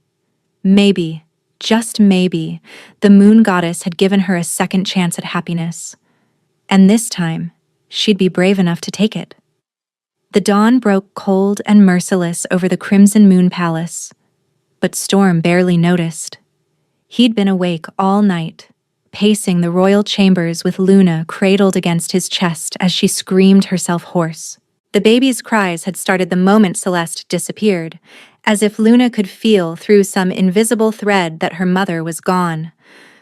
Maybe, just maybe, the moon goddess had given her a second chance at happiness. And this time, she'd be brave enough to take it. The dawn broke cold and merciless over the Crimson Moon Palace, but Storm barely noticed. He'd been awake all night, pacing the royal chambers with Luna cradled against his chest as she screamed herself hoarse. The baby's cries had started the moment Celeste disappeared, as if Luna could feel through some invisible thread that her mother was gone.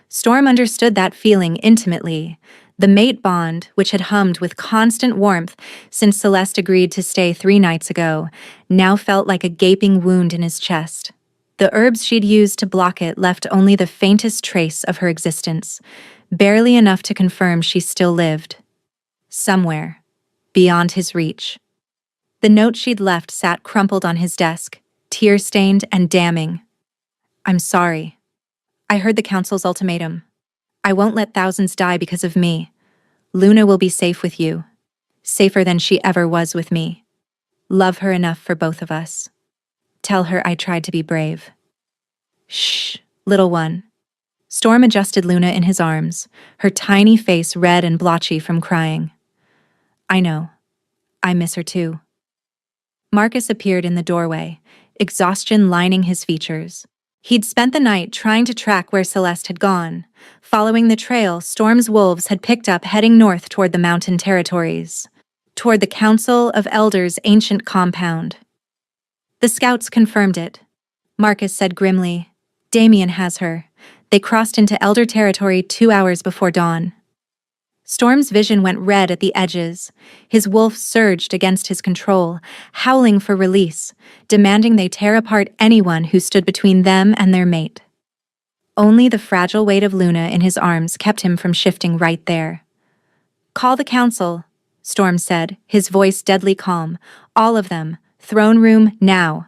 Storm understood that feeling intimately. The mate bond, which had hummed with constant warmth since Celeste agreed to stay 3 nights ago, now felt like a gaping wound in his chest. The herbs she'd used to block it left only the faintest trace of her existence, barely enough to confirm she still lived. Somewhere, beyond his reach. The note she'd left sat crumpled on his desk, tear-stained and damning. I'm sorry. I heard the council's ultimatum. I won't let thousands die because of me. Luna will be safe with you. Safer than she ever was with me. Love her enough for both of us. Tell her I tried to be brave. Shh, little one. Storm adjusted Luna in his arms, her tiny face red and blotchy from crying. I know. I miss her too. Marcus appeared in the doorway, exhaustion lining his features. He'd spent the night trying to track where Celeste had gone. Following the trail Storm's wolves had picked up heading north toward the mountain territories, toward the Council of Elders' ancient compound. The scouts confirmed it. Marcus said grimly, Damien has her. They crossed into Elder territory 2 hours before dawn. Storm's vision went red at the edges. His wolf surged against his control, howling for release, demanding they tear apart anyone who stood between them and their mate. Only the fragile weight of Luna in his arms kept him from shifting right there. Call the council, Storm said, his voice deadly calm. All of them. Throne room, now.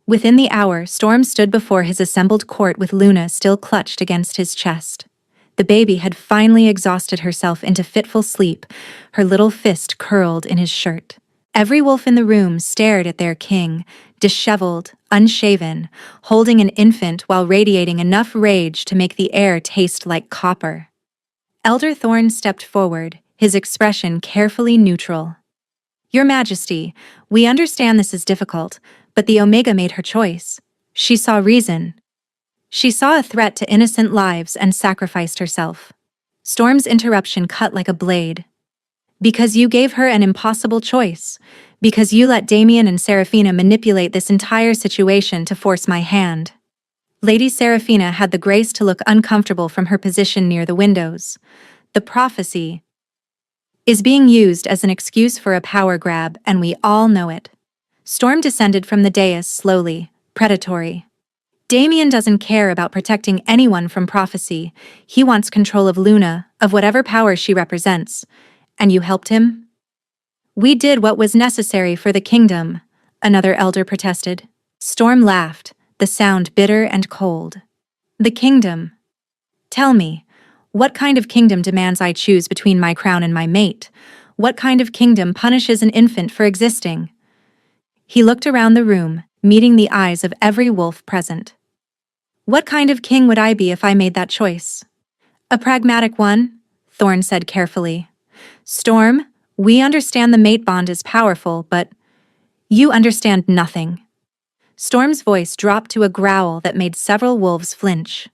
Within the hour, Storm stood before his assembled court with Luna still clutched against his chest. The baby had finally exhausted herself into fitful sleep, her little fist curled in his shirt. Every wolf in the room stared at their king, disheveled, unshaven, holding an infant while radiating enough rage to make the air taste like copper. Elder Thorn stepped forward, his expression carefully neutral. Your Majesty, we understand this is difficult, but the Omega made her choice. She saw reason. She saw a threat to innocent lives and sacrificed herself. Storm's interruption cut like a blade. Because you gave her an impossible choice. Because you let Damien and Seraphina manipulate this entire situation to force my hand. Lady Seraphina had the grace to look uncomfortable from her position near the windows. The prophecy is being used as an excuse for a power grab, and we all know it. Storm descended from the dais slowly, predatory. Damien doesn't care about protecting anyone from prophecy. He wants control of Luna, of whatever power she represents. And you helped him? We did what was necessary for the kingdom, another elder protested. Storm laughed, the sound bitter and cold. The kingdom. Tell me, what kind of kingdom demands I choose between my crown and my mate? What kind of kingdom punishes an infant for existing? He looked around the room, meeting the eyes of every wolf present. What kind of king would I be if I made that choice? A pragmatic one, Thorn said carefully. Storm, we understand the mate bond is powerful, but you understand nothing. Storm's voice dropped to a growl that made several wolves flinch.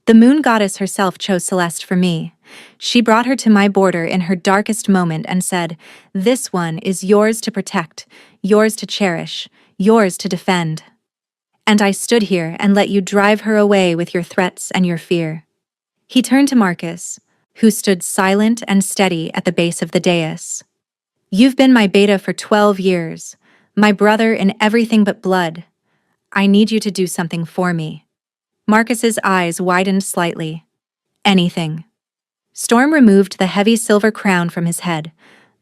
The moon goddess herself chose Celeste for me. She brought her to my border in her darkest moment and said, "This one is yours to protect, yours to cherish, yours to defend." And I stood here and let you drive her away with your threats and your fear. He turned to Marcus, who stood silent and steady at the base of the dais. You've been my beta for 12 years, my brother in everything but blood. I need you to do something for me. Marcus's eyes widened slightly. Anything. Storm removed the heavy silver crown from his head,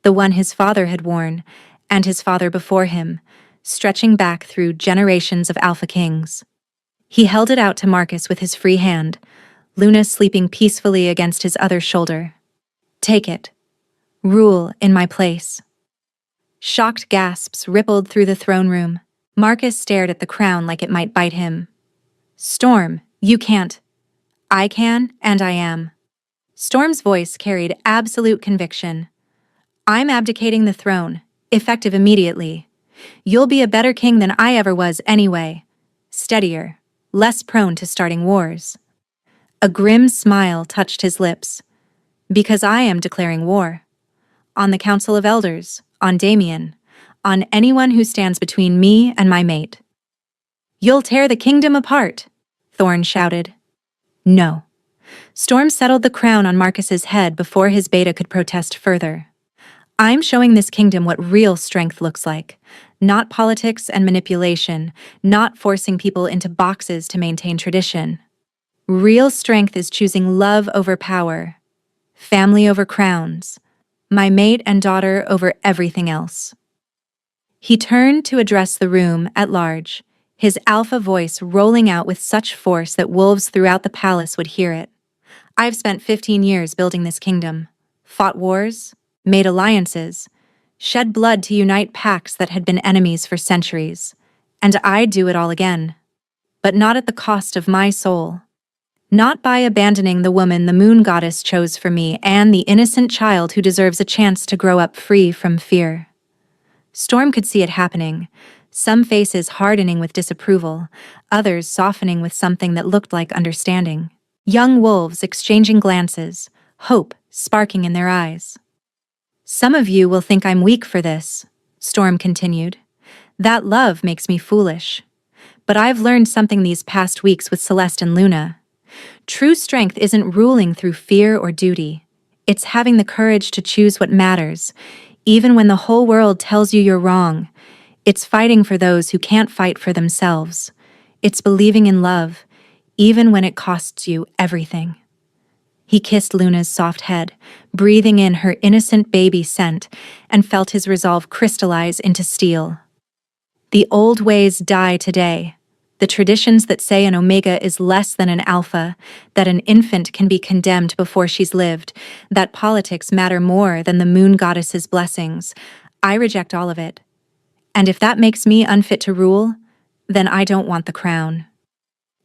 the one his father had worn, and his father before him, stretching back through generations of Alpha Kings. He held it out to Marcus with his free hand, Luna sleeping peacefully against his other shoulder. Take it. Rule in my place. Shocked gasps rippled through the throne room. Marcus stared at the crown like it might bite him. Storm, you can't. I can, and I am. Storm's voice carried absolute conviction. I'm abdicating the throne, effective immediately. You'll be a better king than I ever was anyway. Steadier, less prone to starting wars. A grim smile touched his lips. Because I am declaring war. On the Council of Elders, on Damien, on anyone who stands between me and my mate. You'll tear the kingdom apart, Thorn shouted. No. Storm settled the crown on Marcus's head before his beta could protest further. I'm showing this kingdom what real strength looks like. Not politics and manipulation, not forcing people into boxes to maintain tradition. Real strength is choosing love over power, family over crowns, my mate and daughter over everything else. He turned to address the room at large, his alpha voice rolling out with such force that wolves throughout the palace would hear it. I've spent 15 years building this kingdom, fought wars, made alliances, shed blood to unite packs that had been enemies for centuries, and I'd do it all again. But not at the cost of my soul. Not by abandoning the woman the moon goddess chose for me and the innocent child who deserves a chance to grow up free from fear. Storm could see it happening, some faces hardening with disapproval, others softening with something that looked like understanding. Young wolves exchanging glances, hope sparking in their eyes. Some of you will think I'm weak for this, Storm continued. That love makes me foolish. But I've learned something these past weeks with Celeste and Luna. True strength isn't ruling through fear or duty. It's having the courage to choose what matters, even when the whole world tells you you're wrong. It's fighting for those who can't fight for themselves. It's believing in love, even when it costs you everything. He kissed Luna's soft head, breathing in her innocent baby scent, and felt his resolve crystallize into steel. The old ways die today. The traditions that say an Omega is less than an Alpha, that an infant can be condemned before she's lived, that politics matter more than the moon goddess's blessings. I reject all of it. And if that makes me unfit to rule, then I don't want the crown."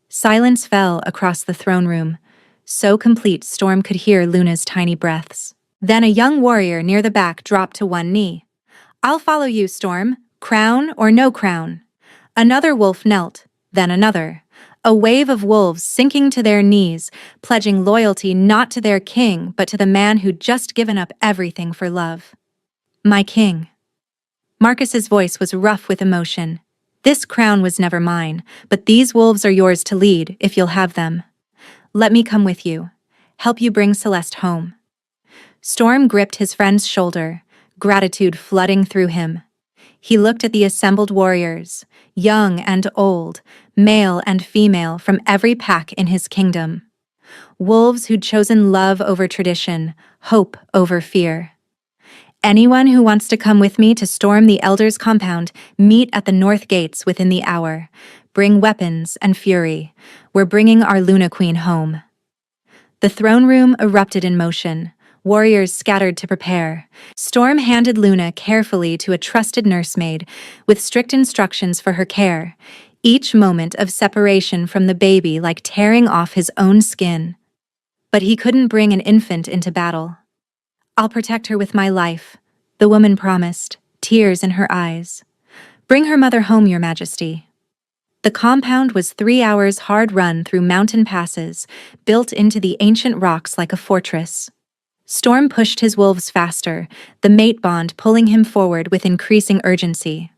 Silence fell across the throne room, so complete Storm could hear Luna's tiny breaths. Then a young warrior near the back dropped to one knee. "I'll follow you, Storm, crown or no crown." Another wolf knelt, then another. A wave of wolves sinking to their knees, pledging loyalty not to their king, but to the man who'd just given up everything for love. "My king." Marcus's voice was rough with emotion. "This crown was never mine, but these wolves are yours to lead, if you'll have them. Let me come with you, help you bring Celeste home." Storm gripped his friend's shoulder, gratitude flooding through him. He looked at the assembled warriors, young and old, male and female from every pack in his kingdom. Wolves who'd chosen love over tradition, hope over fear. "Anyone who wants to come with me to storm the Elders' compound, meet at the north gates within the hour. Bring weapons and fury. We're bringing our Luna Queen home." The throne room erupted in motion. Warriors scattered to prepare. Storm handed Luna carefully to a trusted nursemaid, with strict instructions for her care, each moment of separation from the baby like tearing off his own skin. But he couldn't bring an infant into battle. "I'll protect her with my life," the woman promised, tears in her eyes. "Bring her mother home, Your Majesty." The compound was 3 hours' hard run through mountain passes, built into the ancient rocks like a fortress. Storm pushed his wolves faster, the mate bond pulling him forward with increasing urgency.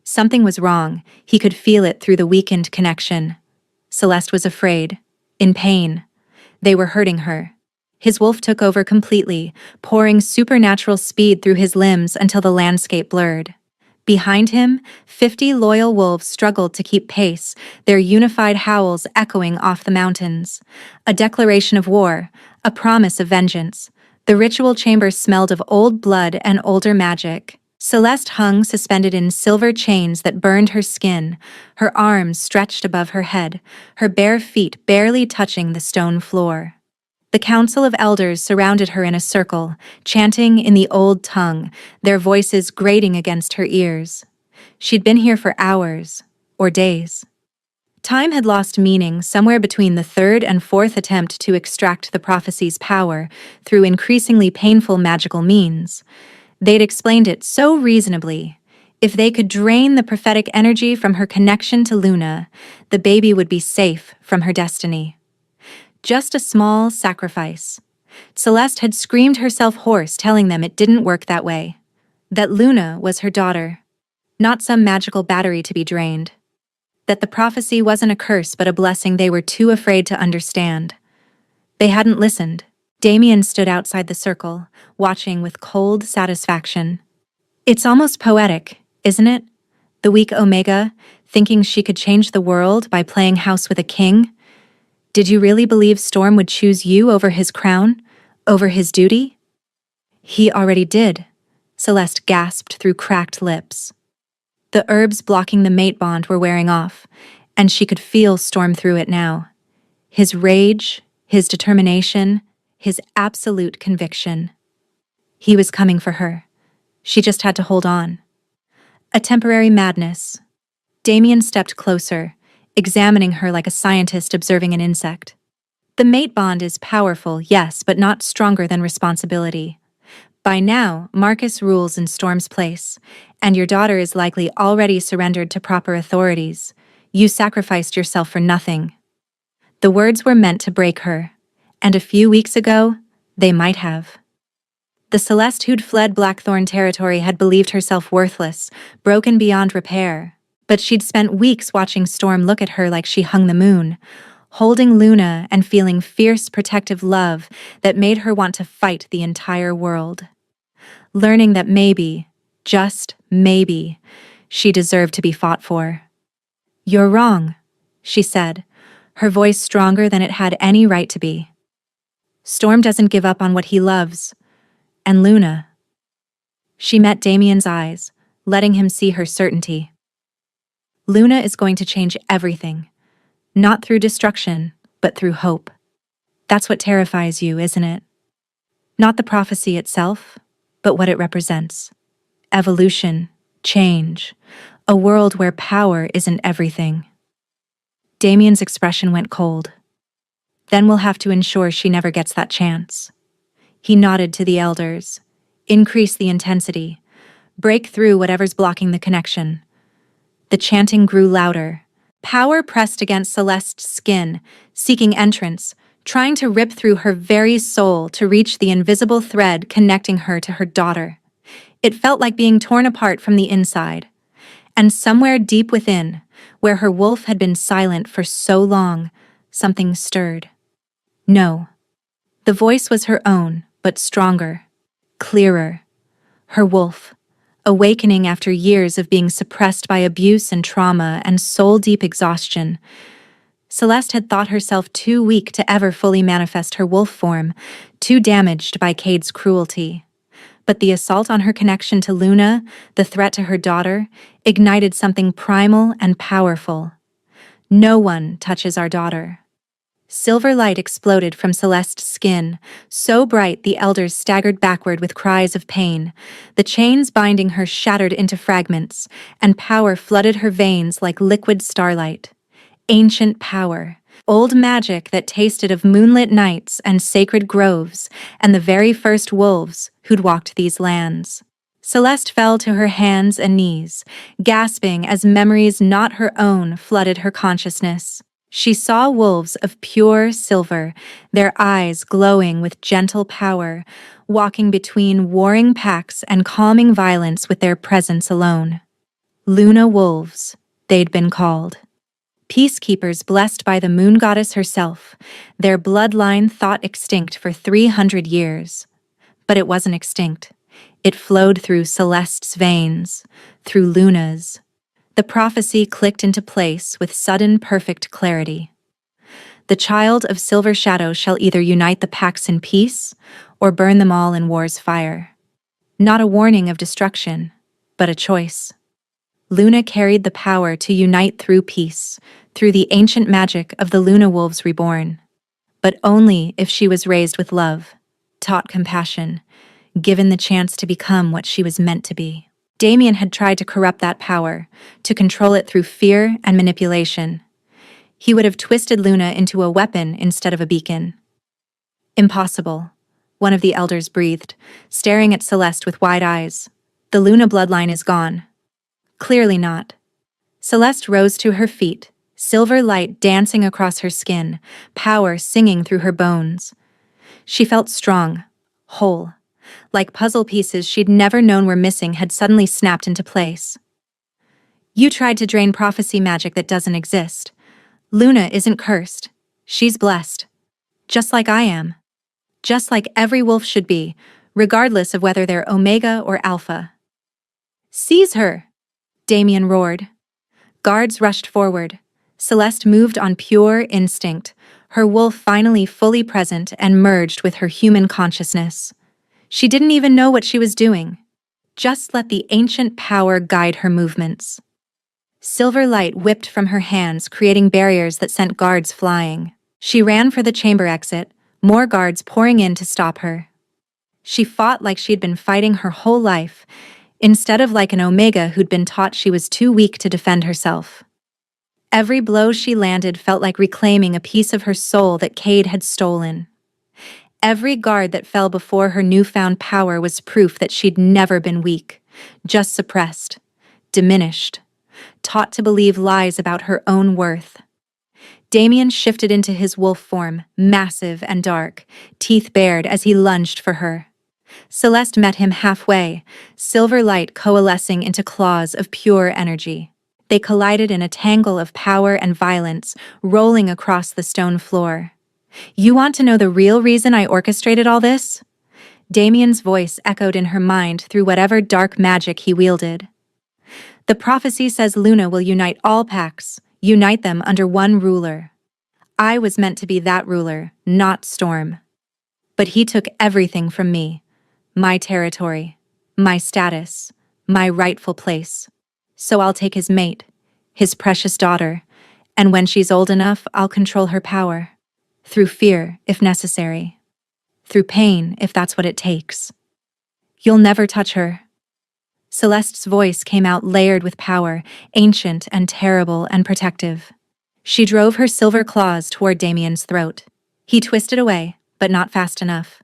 Something was wrong, he could feel it through the weakened connection. Celeste was afraid, in pain. They were hurting her. His wolf took over completely, pouring supernatural speed through his limbs until the landscape blurred. Behind him, 50 loyal wolves struggled to keep pace, their unified howls echoing off the mountains. A declaration of war, a promise of vengeance. The ritual chamber smelled of old blood and older magic. Celeste hung suspended in silver chains that burned her skin, her arms stretched above her head, her bare feet barely touching the stone floor. The Council of Elders surrounded her in a circle, chanting in the old tongue, their voices grating against her ears. She'd been here for hours, or days. Time had lost meaning somewhere between the third and fourth attempt to extract the prophecy's power through increasingly painful magical means. They'd explained it so reasonably. If they could drain the prophetic energy from her connection to Luna, the baby would be safe from her destiny. Just a small sacrifice. Celeste had screamed herself hoarse, telling them it didn't work that way. That Luna was her daughter, not some magical battery to be drained. That the prophecy wasn't a curse but a blessing they were too afraid to understand. They hadn't listened. Damien stood outside the circle, watching with cold satisfaction. "It's almost poetic, isn't it? The weak Omega, thinking she could change the world by playing house with a king? Did you really believe Storm would choose you over his crown? Over his duty?" "He already did," Celeste gasped through cracked lips. The herbs blocking the mate bond were wearing off, and she could feel Storm through it now. His rage, his determination, his absolute conviction. He was coming for her. She just had to hold on. A temporary madness. Damien stepped closer, examining her like a scientist observing an insect. "The mate bond is powerful, yes, but not stronger than responsibility. By now, Marcus rules in Storm's place, and your daughter is likely already surrendered to proper authorities. You sacrificed yourself for nothing." The words were meant to break her, and a few weeks ago, they might have. The Celeste who'd fled Blackthorn territory had believed herself worthless, broken beyond repair. But she'd spent weeks watching Storm look at her like she hung the moon, holding Luna and feeling fierce protective love that made her want to fight the entire world. Learning that maybe, just maybe, she deserved to be fought for. "You're wrong," she said, her voice stronger than it had any right to be. "Storm doesn't give up on what he loves. And Luna." She met Damien's eyes, letting him see her certainty. "Luna is going to change everything. Not through destruction, but through hope. That's what terrifies you, isn't it? Not the prophecy itself, but what it represents. Evolution, change, a world where power isn't everything. Damien's expression went cold. Then we'll have to ensure she never gets that chance. He nodded to the elders. Increase the intensity. Break through whatever's blocking the connection. The chanting grew louder. Power pressed against Celeste's skin, seeking entrance, trying to rip through her very soul to reach the invisible thread connecting her to her daughter. It felt like being torn apart from the inside. And somewhere deep within, where her wolf had been silent for so long, something stirred. No. The voice was her own, but stronger, clearer. Her wolf, awakening after years of being suppressed by abuse and trauma and soul-deep exhaustion. Celeste had thought herself too weak to ever fully manifest her wolf form, too damaged by Cade's cruelty. But the assault on her connection to Luna, the threat to her daughter, ignited something primal and powerful. No one touches our daughter. Silver light exploded from Celeste's skin, so bright the elders staggered backward with cries of pain. The chains binding her shattered into fragments, and power flooded her veins like liquid starlight. Ancient power, old magic that tasted of moonlit nights and sacred groves, and the very first wolves who'd walked these lands. Celeste fell to her hands and knees, gasping as memories not her own flooded her consciousness. She saw wolves of pure silver, their eyes glowing with gentle power, walking between warring packs and calming violence with their presence alone. Luna wolves, they'd been called. Peacekeepers blessed by the moon goddess herself, their bloodline thought extinct for 300 years. But it wasn't extinct. It flowed through Celeste's veins, through Luna's. The prophecy clicked into place with sudden, perfect clarity. The child of Silver Shadow shall either unite the packs in peace or burn them all in war's fire. Not a warning of destruction, but a choice. Luna carried the power to unite through peace, through the ancient magic of the Luna Wolves reborn. But only if she was raised with love, taught compassion, given the chance to become what she was meant to be. Damien had tried to corrupt that power, to control it through fear and manipulation. He would have twisted Luna into a weapon instead of a beacon. Impossible, one of the elders breathed, staring at Celeste with wide eyes. The Luna bloodline is gone. Clearly not. Celeste rose to her feet, silver light dancing across her skin, power singing through her bones. She felt strong, whole. Like puzzle pieces she'd never known were missing had suddenly snapped into place. You tried to drain prophecy magic that doesn't exist. Luna isn't cursed. She's blessed. Just like I am. Just like every wolf should be, regardless of whether they're Omega or Alpha. Seize her! Damien roared. Guards rushed forward. Celeste moved on pure instinct, her wolf finally fully present and merged with her human consciousness. She didn't even know what she was doing. Just let the ancient power guide her movements. Silver light whipped from her hands, creating barriers that sent guards flying. She ran for the chamber exit, more guards pouring in to stop her. She fought like she'd been fighting her whole life, instead of like an Omega who'd been taught she was too weak to defend herself. Every blow she landed felt like reclaiming a piece of her soul that Cade had stolen. Every guard that fell before her newfound power was proof that she'd never been weak, just suppressed, diminished, taught to believe lies about her own worth. Damien shifted into his wolf form, massive and dark, teeth bared as he lunged for her. Celeste met him halfway, silver light coalescing into claws of pure energy. They collided in a tangle of power and violence, rolling across the stone floor. You want to know the real reason I orchestrated all this? Damien's voice echoed in her mind through whatever dark magic he wielded. The prophecy says Luna will unite all packs, unite them under one ruler. I was meant to be that ruler, not Storm. But he took everything from me. My territory, my status, my rightful place. So I'll take his mate, his precious daughter, and when she's old enough, I'll control her power. Through fear, if necessary. Through pain, if that's what it takes. You'll never touch her. Celeste's voice came out layered with power, ancient and terrible and protective. She drove her silver claws toward Damien's throat. He twisted away, but not fast enough.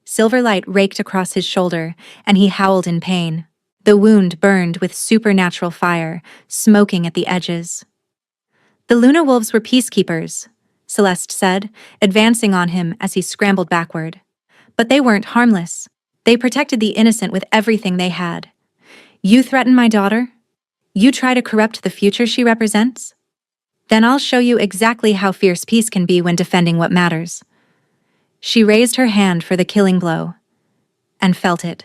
Silver light raked across his shoulder, and he howled in pain. The wound burned with supernatural fire, smoking at the edges. The Luna Wolves were peacekeepers, Celeste said, advancing on him as he scrambled backward. But they weren't harmless. They protected the innocent with everything they had. You threaten my daughter? You try to corrupt the future she represents? Then I'll show you exactly how fierce peace can be when defending what matters. She raised her hand for the killing blow, and felt it.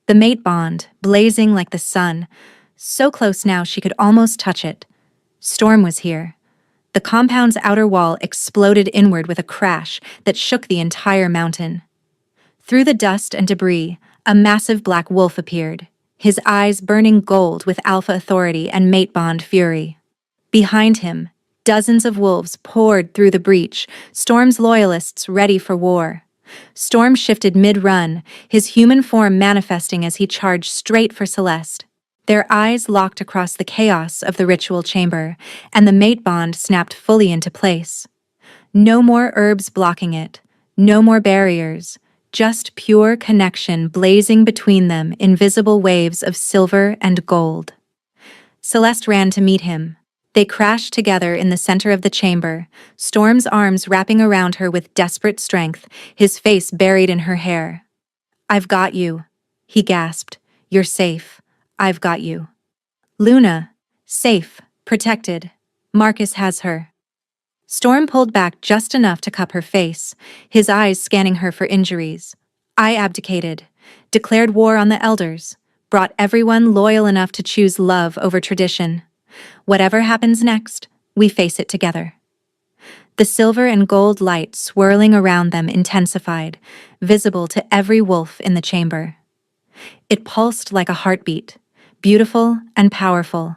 The mate bond, blazing like the sun, so close now she could almost touch it. Storm was here. The compound's outer wall exploded inward with a crash that shook the entire mountain. Through the dust and debris, a massive black wolf appeared, his eyes burning gold with alpha authority and mate bond fury. Behind him, dozens of wolves poured through the breach, Storm's loyalists ready for war. Storm shifted mid-run, his human form manifesting as he charged straight for Celeste. Their eyes locked across the chaos of the ritual chamber, and the mate bond snapped fully into place. No more herbs blocking it, no more barriers, just pure connection blazing between them, invisible waves of silver and gold. Celeste ran to meet him. They crashed together in the center of the chamber, Storm's arms wrapping around her with desperate strength, his face buried in her hair. "I've got you," he gasped. "You're safe. I've got you." "Luna, safe, protected. Marcus has her." Storm pulled back just enough to cup her face, his eyes scanning her for injuries. "I abdicated, declared war on the elders, brought everyone loyal enough to choose love over tradition. Whatever happens next, we face it together." The silver and gold light swirling around them intensified, visible to every wolf in the chamber. It pulsed like a heartbeat, beautiful and powerful,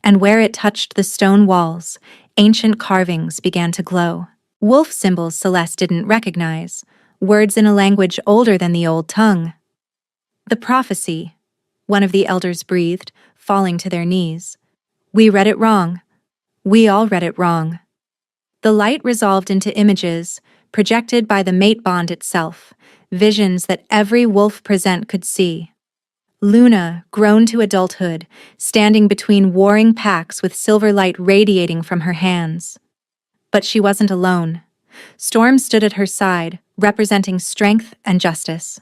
and where it touched the stone walls, ancient carvings began to glow. Wolf symbols Celeste didn't recognize, words in a language older than the old tongue. "The prophecy," one of the elders breathed, falling to their knees. "We read it wrong. We all read it wrong." The light resolved into images, projected by the mate bond itself, visions that every wolf present could see. Luna, grown to adulthood, standing between warring packs with silver light radiating from her hands. But she wasn't alone. Storm stood at her side, representing strength and justice.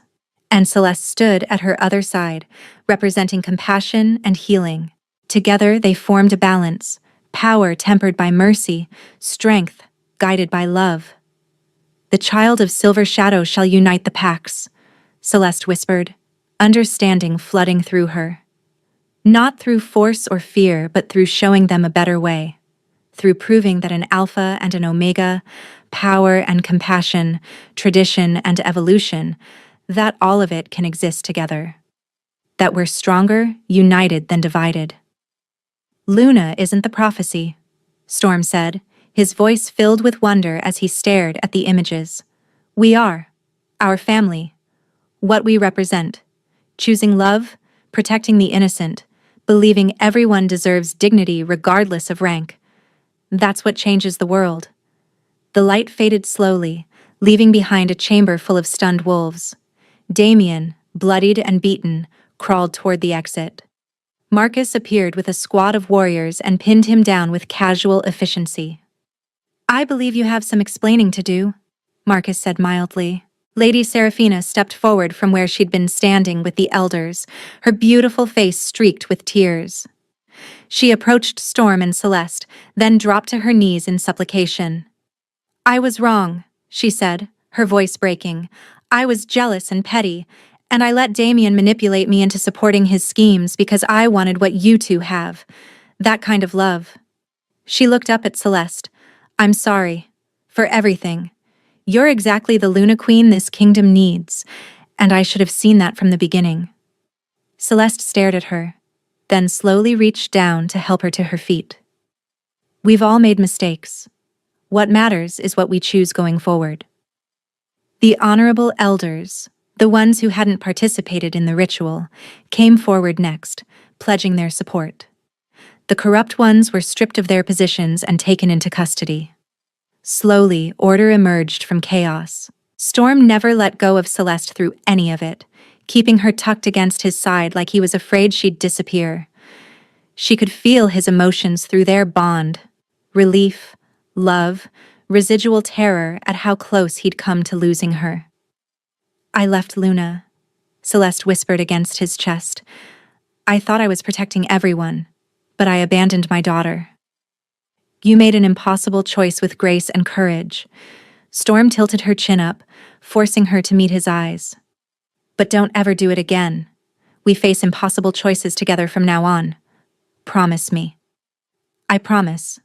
And Celeste stood at her other side, representing compassion and healing. Together they formed a balance, power tempered by mercy, strength guided by love. "The child of Silver Shadow shall unite the packs," Celeste whispered, understanding flooding through her. Not through force or fear, but through showing them a better way. Through proving that an alpha and an omega, power and compassion, tradition and evolution, that all of it can exist together. That we're stronger, united than divided. "Luna isn't the prophecy," Storm said, his voice filled with wonder as he stared at the images. "We are. Our family. What we represent. Choosing love, protecting the innocent, believing everyone deserves dignity regardless of rank. That's what changes the world." The light faded slowly, leaving behind a chamber full of stunned wolves. Damien, bloodied and beaten, crawled toward the exit. Marcus appeared with a squad of warriors and pinned him down with casual efficiency. "I believe you have some explaining to do," Marcus said mildly. Lady Seraphina stepped forward from where she'd been standing with the elders, her beautiful face streaked with tears. She approached Storm and Celeste, then dropped to her knees in supplication. "I was wrong," she said, her voice breaking. "I was jealous and petty, and I let Damien manipulate me into supporting his schemes because I wanted what you two have, that kind of love." She looked up at Celeste. "I'm sorry. For everything. You're exactly the Luna Queen this kingdom needs, and I should have seen that from the beginning." Celeste stared at her, then slowly reached down to help her to her feet. "We've all made mistakes. What matters is what we choose going forward." The honorable elders, The ones who hadn't participated in the ritual came forward next, pledging their support. The corrupt ones were stripped of their positions and taken into custody. Slowly, order emerged from chaos. Storm never let go of Celeste through any of it, keeping her tucked against his side like he was afraid she'd disappear. She could feel his emotions through their bond: relief, love, residual terror at how close he'd come to losing her. "I left Luna," Celeste whispered against his chest. "I thought I was protecting everyone, but I abandoned my daughter." "You made an impossible choice with grace and courage." Storm tilted her chin up, forcing her to meet his eyes. "But don't ever do it again. We face impossible choices together from now on. Promise me." "I promise."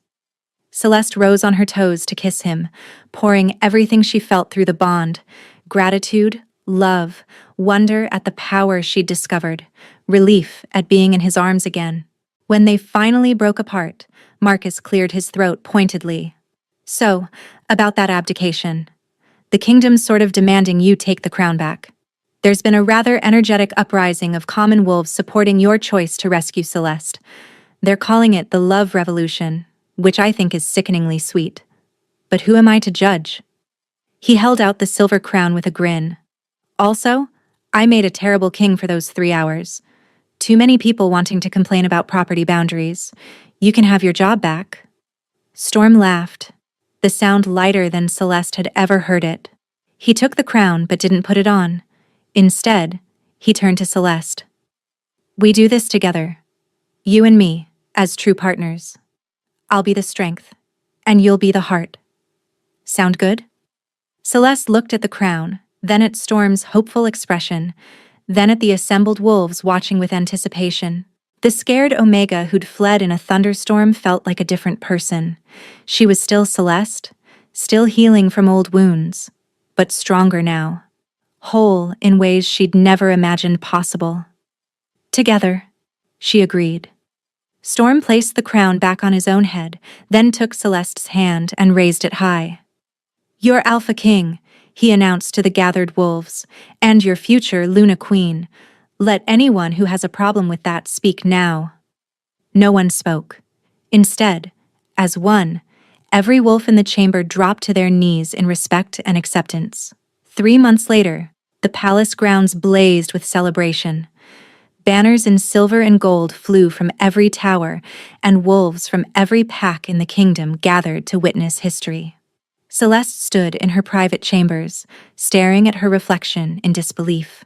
Celeste rose on her toes to kiss him, pouring everything she felt through the bond: gratitude, love, wonder at the power she'd discovered, relief at being in his arms again. When they finally broke apart, Marcus cleared his throat pointedly. "So, about that abdication. The kingdom's sort of demanding you take the crown back. There's been a rather energetic uprising of common wolves supporting your choice to rescue Celeste. They're calling it the Love Revolution, which I think is sickeningly sweet. But who am I to judge?" He held out the silver crown with a grin. "Also, I made a terrible king for those 3 hours. Too many people wanting to complain about property boundaries. You can have your job back." Storm laughed, the sound lighter than Celeste had ever heard it. He took the crown but didn't put it on. Instead, he turned to Celeste. "We do this together. You and me, as true partners. I'll be the strength, and you'll be the heart. Sound good?" Celeste looked at the crown, then at Storm's hopeful expression, then at the assembled wolves watching with anticipation. The scared Omega who'd fled in a thunderstorm felt like a different person. She was still Celeste, still healing from old wounds, but stronger now, whole in ways she'd never imagined possible. "Together," she agreed. Storm placed the crown back on his own head, then took Celeste's hand and raised it high. "Your Alpha King," he announced to the gathered wolves, "and your future Luna Queen. Let anyone who has a problem with that speak now." No one spoke. Instead, as one, every wolf in the chamber dropped to their knees in respect and acceptance. 3 months later, the palace grounds blazed with celebration. Banners in silver and gold flew from every tower, and wolves from every pack in the kingdom gathered to witness history. Celeste stood in her private chambers, staring at her reflection in disbelief.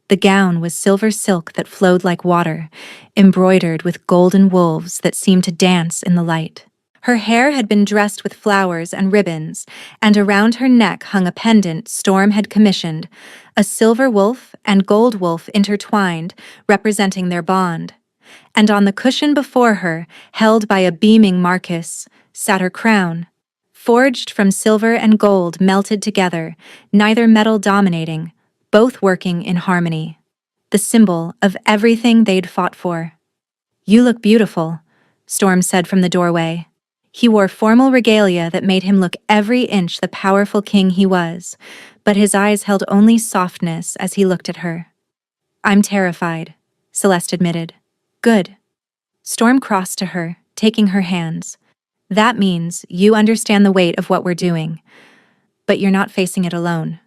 The gown was silver silk that flowed like water, embroidered with golden wolves that seemed to dance in the light. Her hair had been dressed with flowers and ribbons, and around her neck hung a pendant Storm had commissioned, a silver wolf and gold wolf intertwined, representing their bond. And on the cushion before her, held by a beaming Marcus, sat her crown, forged from silver and gold melted together, neither metal dominating, both working in harmony. The symbol of everything they'd fought for. "You look beautiful," Storm said from the doorway. He wore formal regalia that made him look every inch the powerful king he was, but his eyes held only softness as he looked at her. "I'm terrified," Celeste admitted. "Good." Storm crossed to her, taking her hands. "That means you understand the weight of what we're doing, but you're not facing it alone.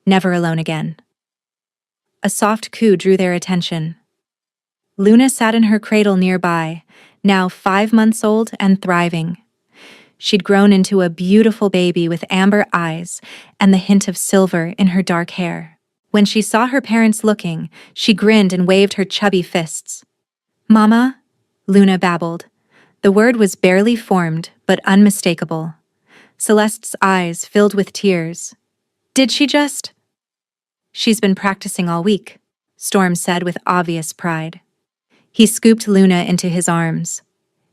Never alone again." A soft coo drew their attention. Luna sat in her cradle nearby, now 5 months old and thriving. She'd grown into a beautiful baby with amber eyes and the hint of silver in her dark hair. When she saw her parents looking, she grinned and waved her chubby fists. "Mama?" Luna babbled. The word was barely formed, but unmistakable. Celeste's eyes filled with tears. "Did she just?" "She's been practicing all week," Storm said with obvious pride. He scooped Luna into his arms.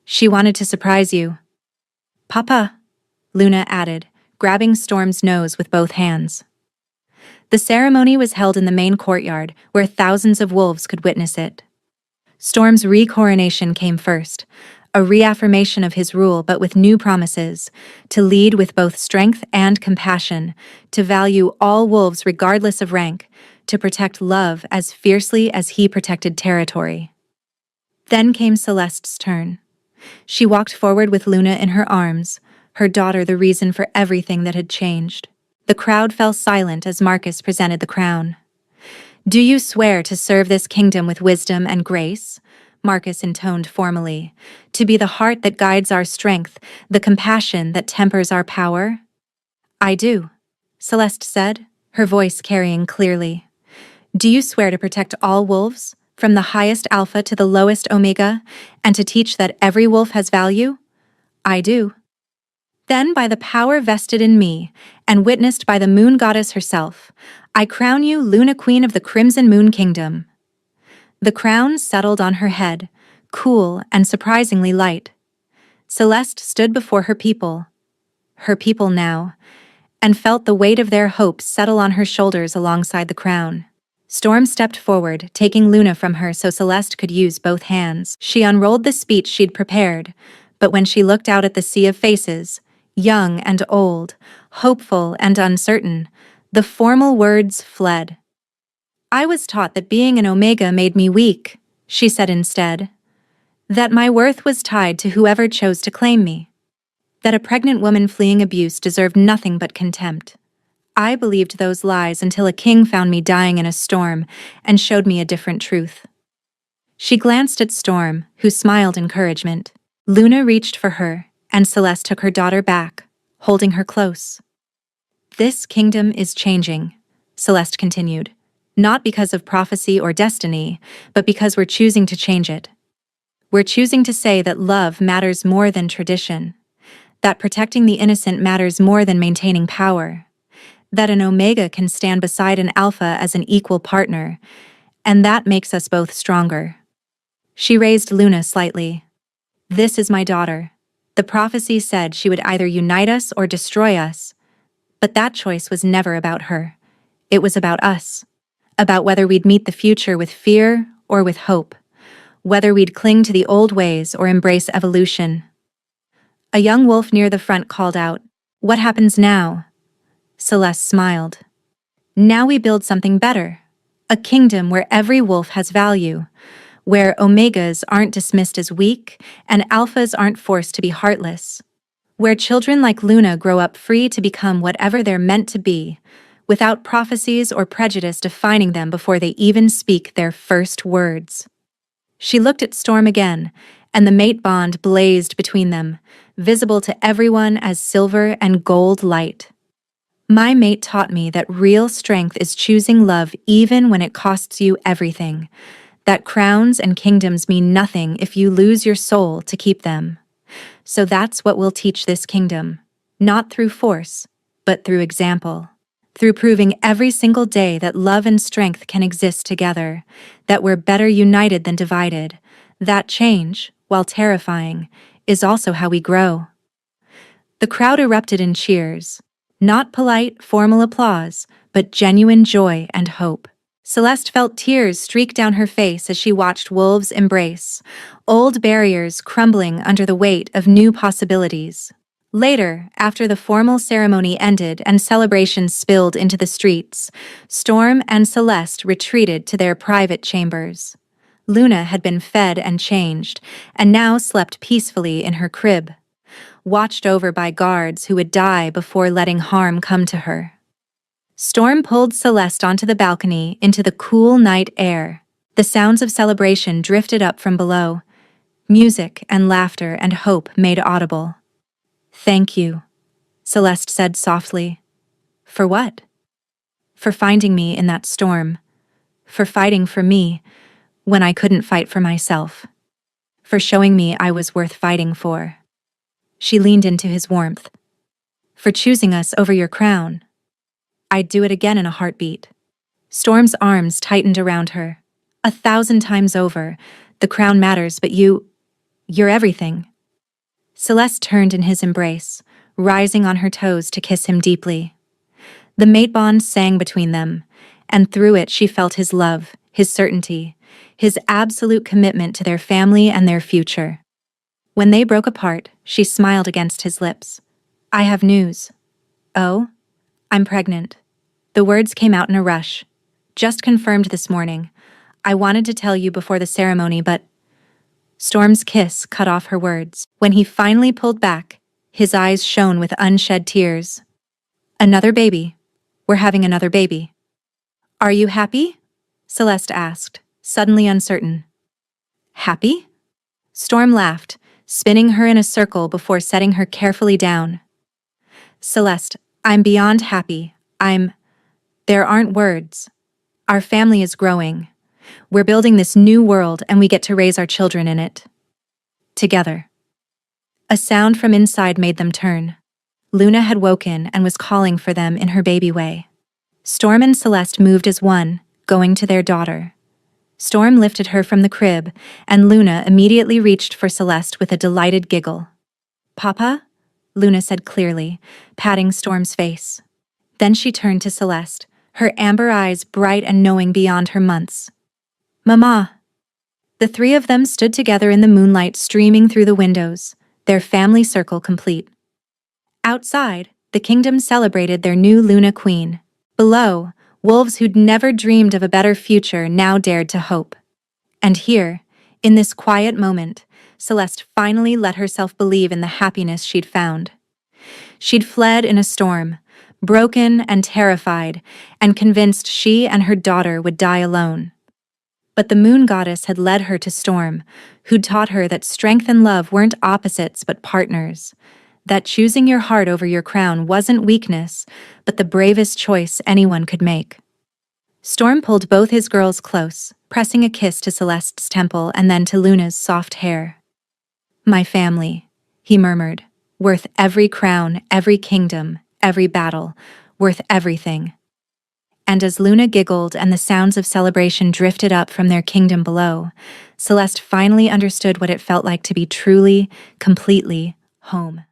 "She wanted to surprise you." "Papa," Luna added, grabbing Storm's nose with both hands. The ceremony was held in the main courtyard, where thousands of wolves could witness it. Storm's re-coronation came first, a reaffirmation of his rule but with new promises, to lead with both strength and compassion, to value all wolves regardless of rank, to protect love as fiercely as he protected territory. Then came Celeste's turn. She walked forward with Luna in her arms, her daughter the reason for everything that had changed. The crowd fell silent as Marcus presented the crown. "Do you swear to serve this kingdom with wisdom and grace?" Marcus intoned formally. "To be the heart that guides our strength, the compassion that tempers our power?" "I do," Celeste said, her voice carrying clearly. "Do you swear to protect all wolves, from the highest alpha to the lowest omega, and to teach that every wolf has value?" "I do." "Then, by the power vested in me, and witnessed by the moon goddess herself, I crown you Luna Queen of the Crimson Moon Kingdom." The crown settled on her head, cool and surprisingly light. Celeste stood before her people now, and felt the weight of their hopes settle on her shoulders alongside the crown. Storm stepped forward, taking Luna from her so Celeste could use both hands. She unrolled the speech she'd prepared, but when she looked out at the sea of faces, young and old, hopeful and uncertain, the formal words fled. "I was taught that being an Omega made me weak," she said instead. "That my worth was tied to whoever chose to claim me. That a pregnant woman fleeing abuse deserved nothing but contempt. I believed those lies until a king found me dying in a storm and showed me a different truth." She glanced at Storm, who smiled encouragement. Luna reached for her, and Celeste took her daughter back, holding her close. "This kingdom is changing," Celeste continued, "not because of prophecy or destiny, but because we're choosing to change it. We're choosing to say that love matters more than tradition, that protecting the innocent matters more than maintaining power, that an Omega can stand beside an Alpha as an equal partner, and that makes us both stronger." She raised Luna slightly. "This is my daughter. The prophecy said she would either unite us or destroy us, but that choice was never about her. It was about us, about whether we'd meet the future with fear or with hope, whether we'd cling to the old ways or embrace evolution." A young wolf near the front called out, "What happens now?" Celeste smiled. "Now we build something better. A kingdom where every wolf has value, where Omegas aren't dismissed as weak and Alphas aren't forced to be heartless, where children like Luna grow up free to become whatever they're meant to be, without prophecies or prejudice defining them before they even speak their first words." She looked at Storm again, and the mate bond blazed between them, visible to everyone as silver and gold light. "My mate taught me that real strength is choosing love even when it costs you everything, that crowns and kingdoms mean nothing if you lose your soul to keep them. So that's what we'll teach this kingdom, not through force, but through example. Through proving every single day that love and strength can exist together, that we're better united than divided. That change, while terrifying, is also how we grow." The crowd erupted in cheers. Not polite, formal applause, but genuine joy and hope. Celeste felt tears streak down her face as she watched wolves embrace, old barriers crumbling under the weight of new possibilities. Later, after the formal ceremony ended and celebrations spilled into the streets, Storm and Celeste retreated to their private chambers. Luna had been fed and changed, and now slept peacefully in her crib, watched over by guards who would die before letting harm come to her. Storm pulled Celeste onto the balcony into the cool night air. The sounds of celebration drifted up from below. Music and laughter and hope made audible. "Thank you," Celeste said softly. "For what?" "For finding me in that storm. For fighting for me when I couldn't fight for myself. For showing me I was worth fighting for." She leaned into his warmth. "For choosing us over your crown. I'd do it again in a heartbeat." Storm's arms tightened around her. "1,000 times over. The crown matters, but you're everything." Celeste turned in his embrace, rising on her toes to kiss him deeply. The mate bond sang between them, and through it she felt his love, his certainty, his absolute commitment to their family and their future. When they broke apart, she smiled against his lips. "I have news." "Oh? I'm pregnant." The words came out in a rush. Just confirmed this morning. I wanted to tell you before the ceremony, but Storm's kiss cut off her words. When he finally pulled back, his eyes shone with unshed tears. Another baby. We're having another baby. Are you happy? Celeste asked, suddenly uncertain. Happy? Storm laughed, spinning her in a circle before setting her carefully down. Celeste, I'm beyond happy. There aren't words. Our family is growing. We're building this new world and we get to raise our children in it. Together. A sound from inside made them turn. Luna had woken and was calling for them in her baby way. Storm and Celeste moved as one, going to their daughter. Storm lifted her from the crib, and Luna immediately reached for Celeste with a delighted giggle. Papa? Luna said clearly, patting Storm's face. Then she turned to Celeste, her amber eyes bright and knowing beyond her months. Mama! The three of them stood together in the moonlight streaming through the windows, their family circle complete. Outside, the kingdom celebrated their new Luna Queen. Below, wolves who'd never dreamed of a better future now dared to hope. And here, in this quiet moment, Celeste finally let herself believe in the happiness she'd found. She'd fled in a storm, broken and terrified, and convinced she and her daughter would die alone. But the moon goddess had led her to Storm, who'd taught her that strength and love weren't opposites but partners, that choosing your heart over your crown wasn't weakness, but the bravest choice anyone could make. Storm pulled both his girls close, pressing a kiss to Celeste's temple and then to Luna's soft hair. My family, he murmured, worth every crown, every kingdom, every battle, worth everything. And as Luna giggled and the sounds of celebration drifted up from their kingdom below, Celeste finally understood what it felt like to be truly, completely home.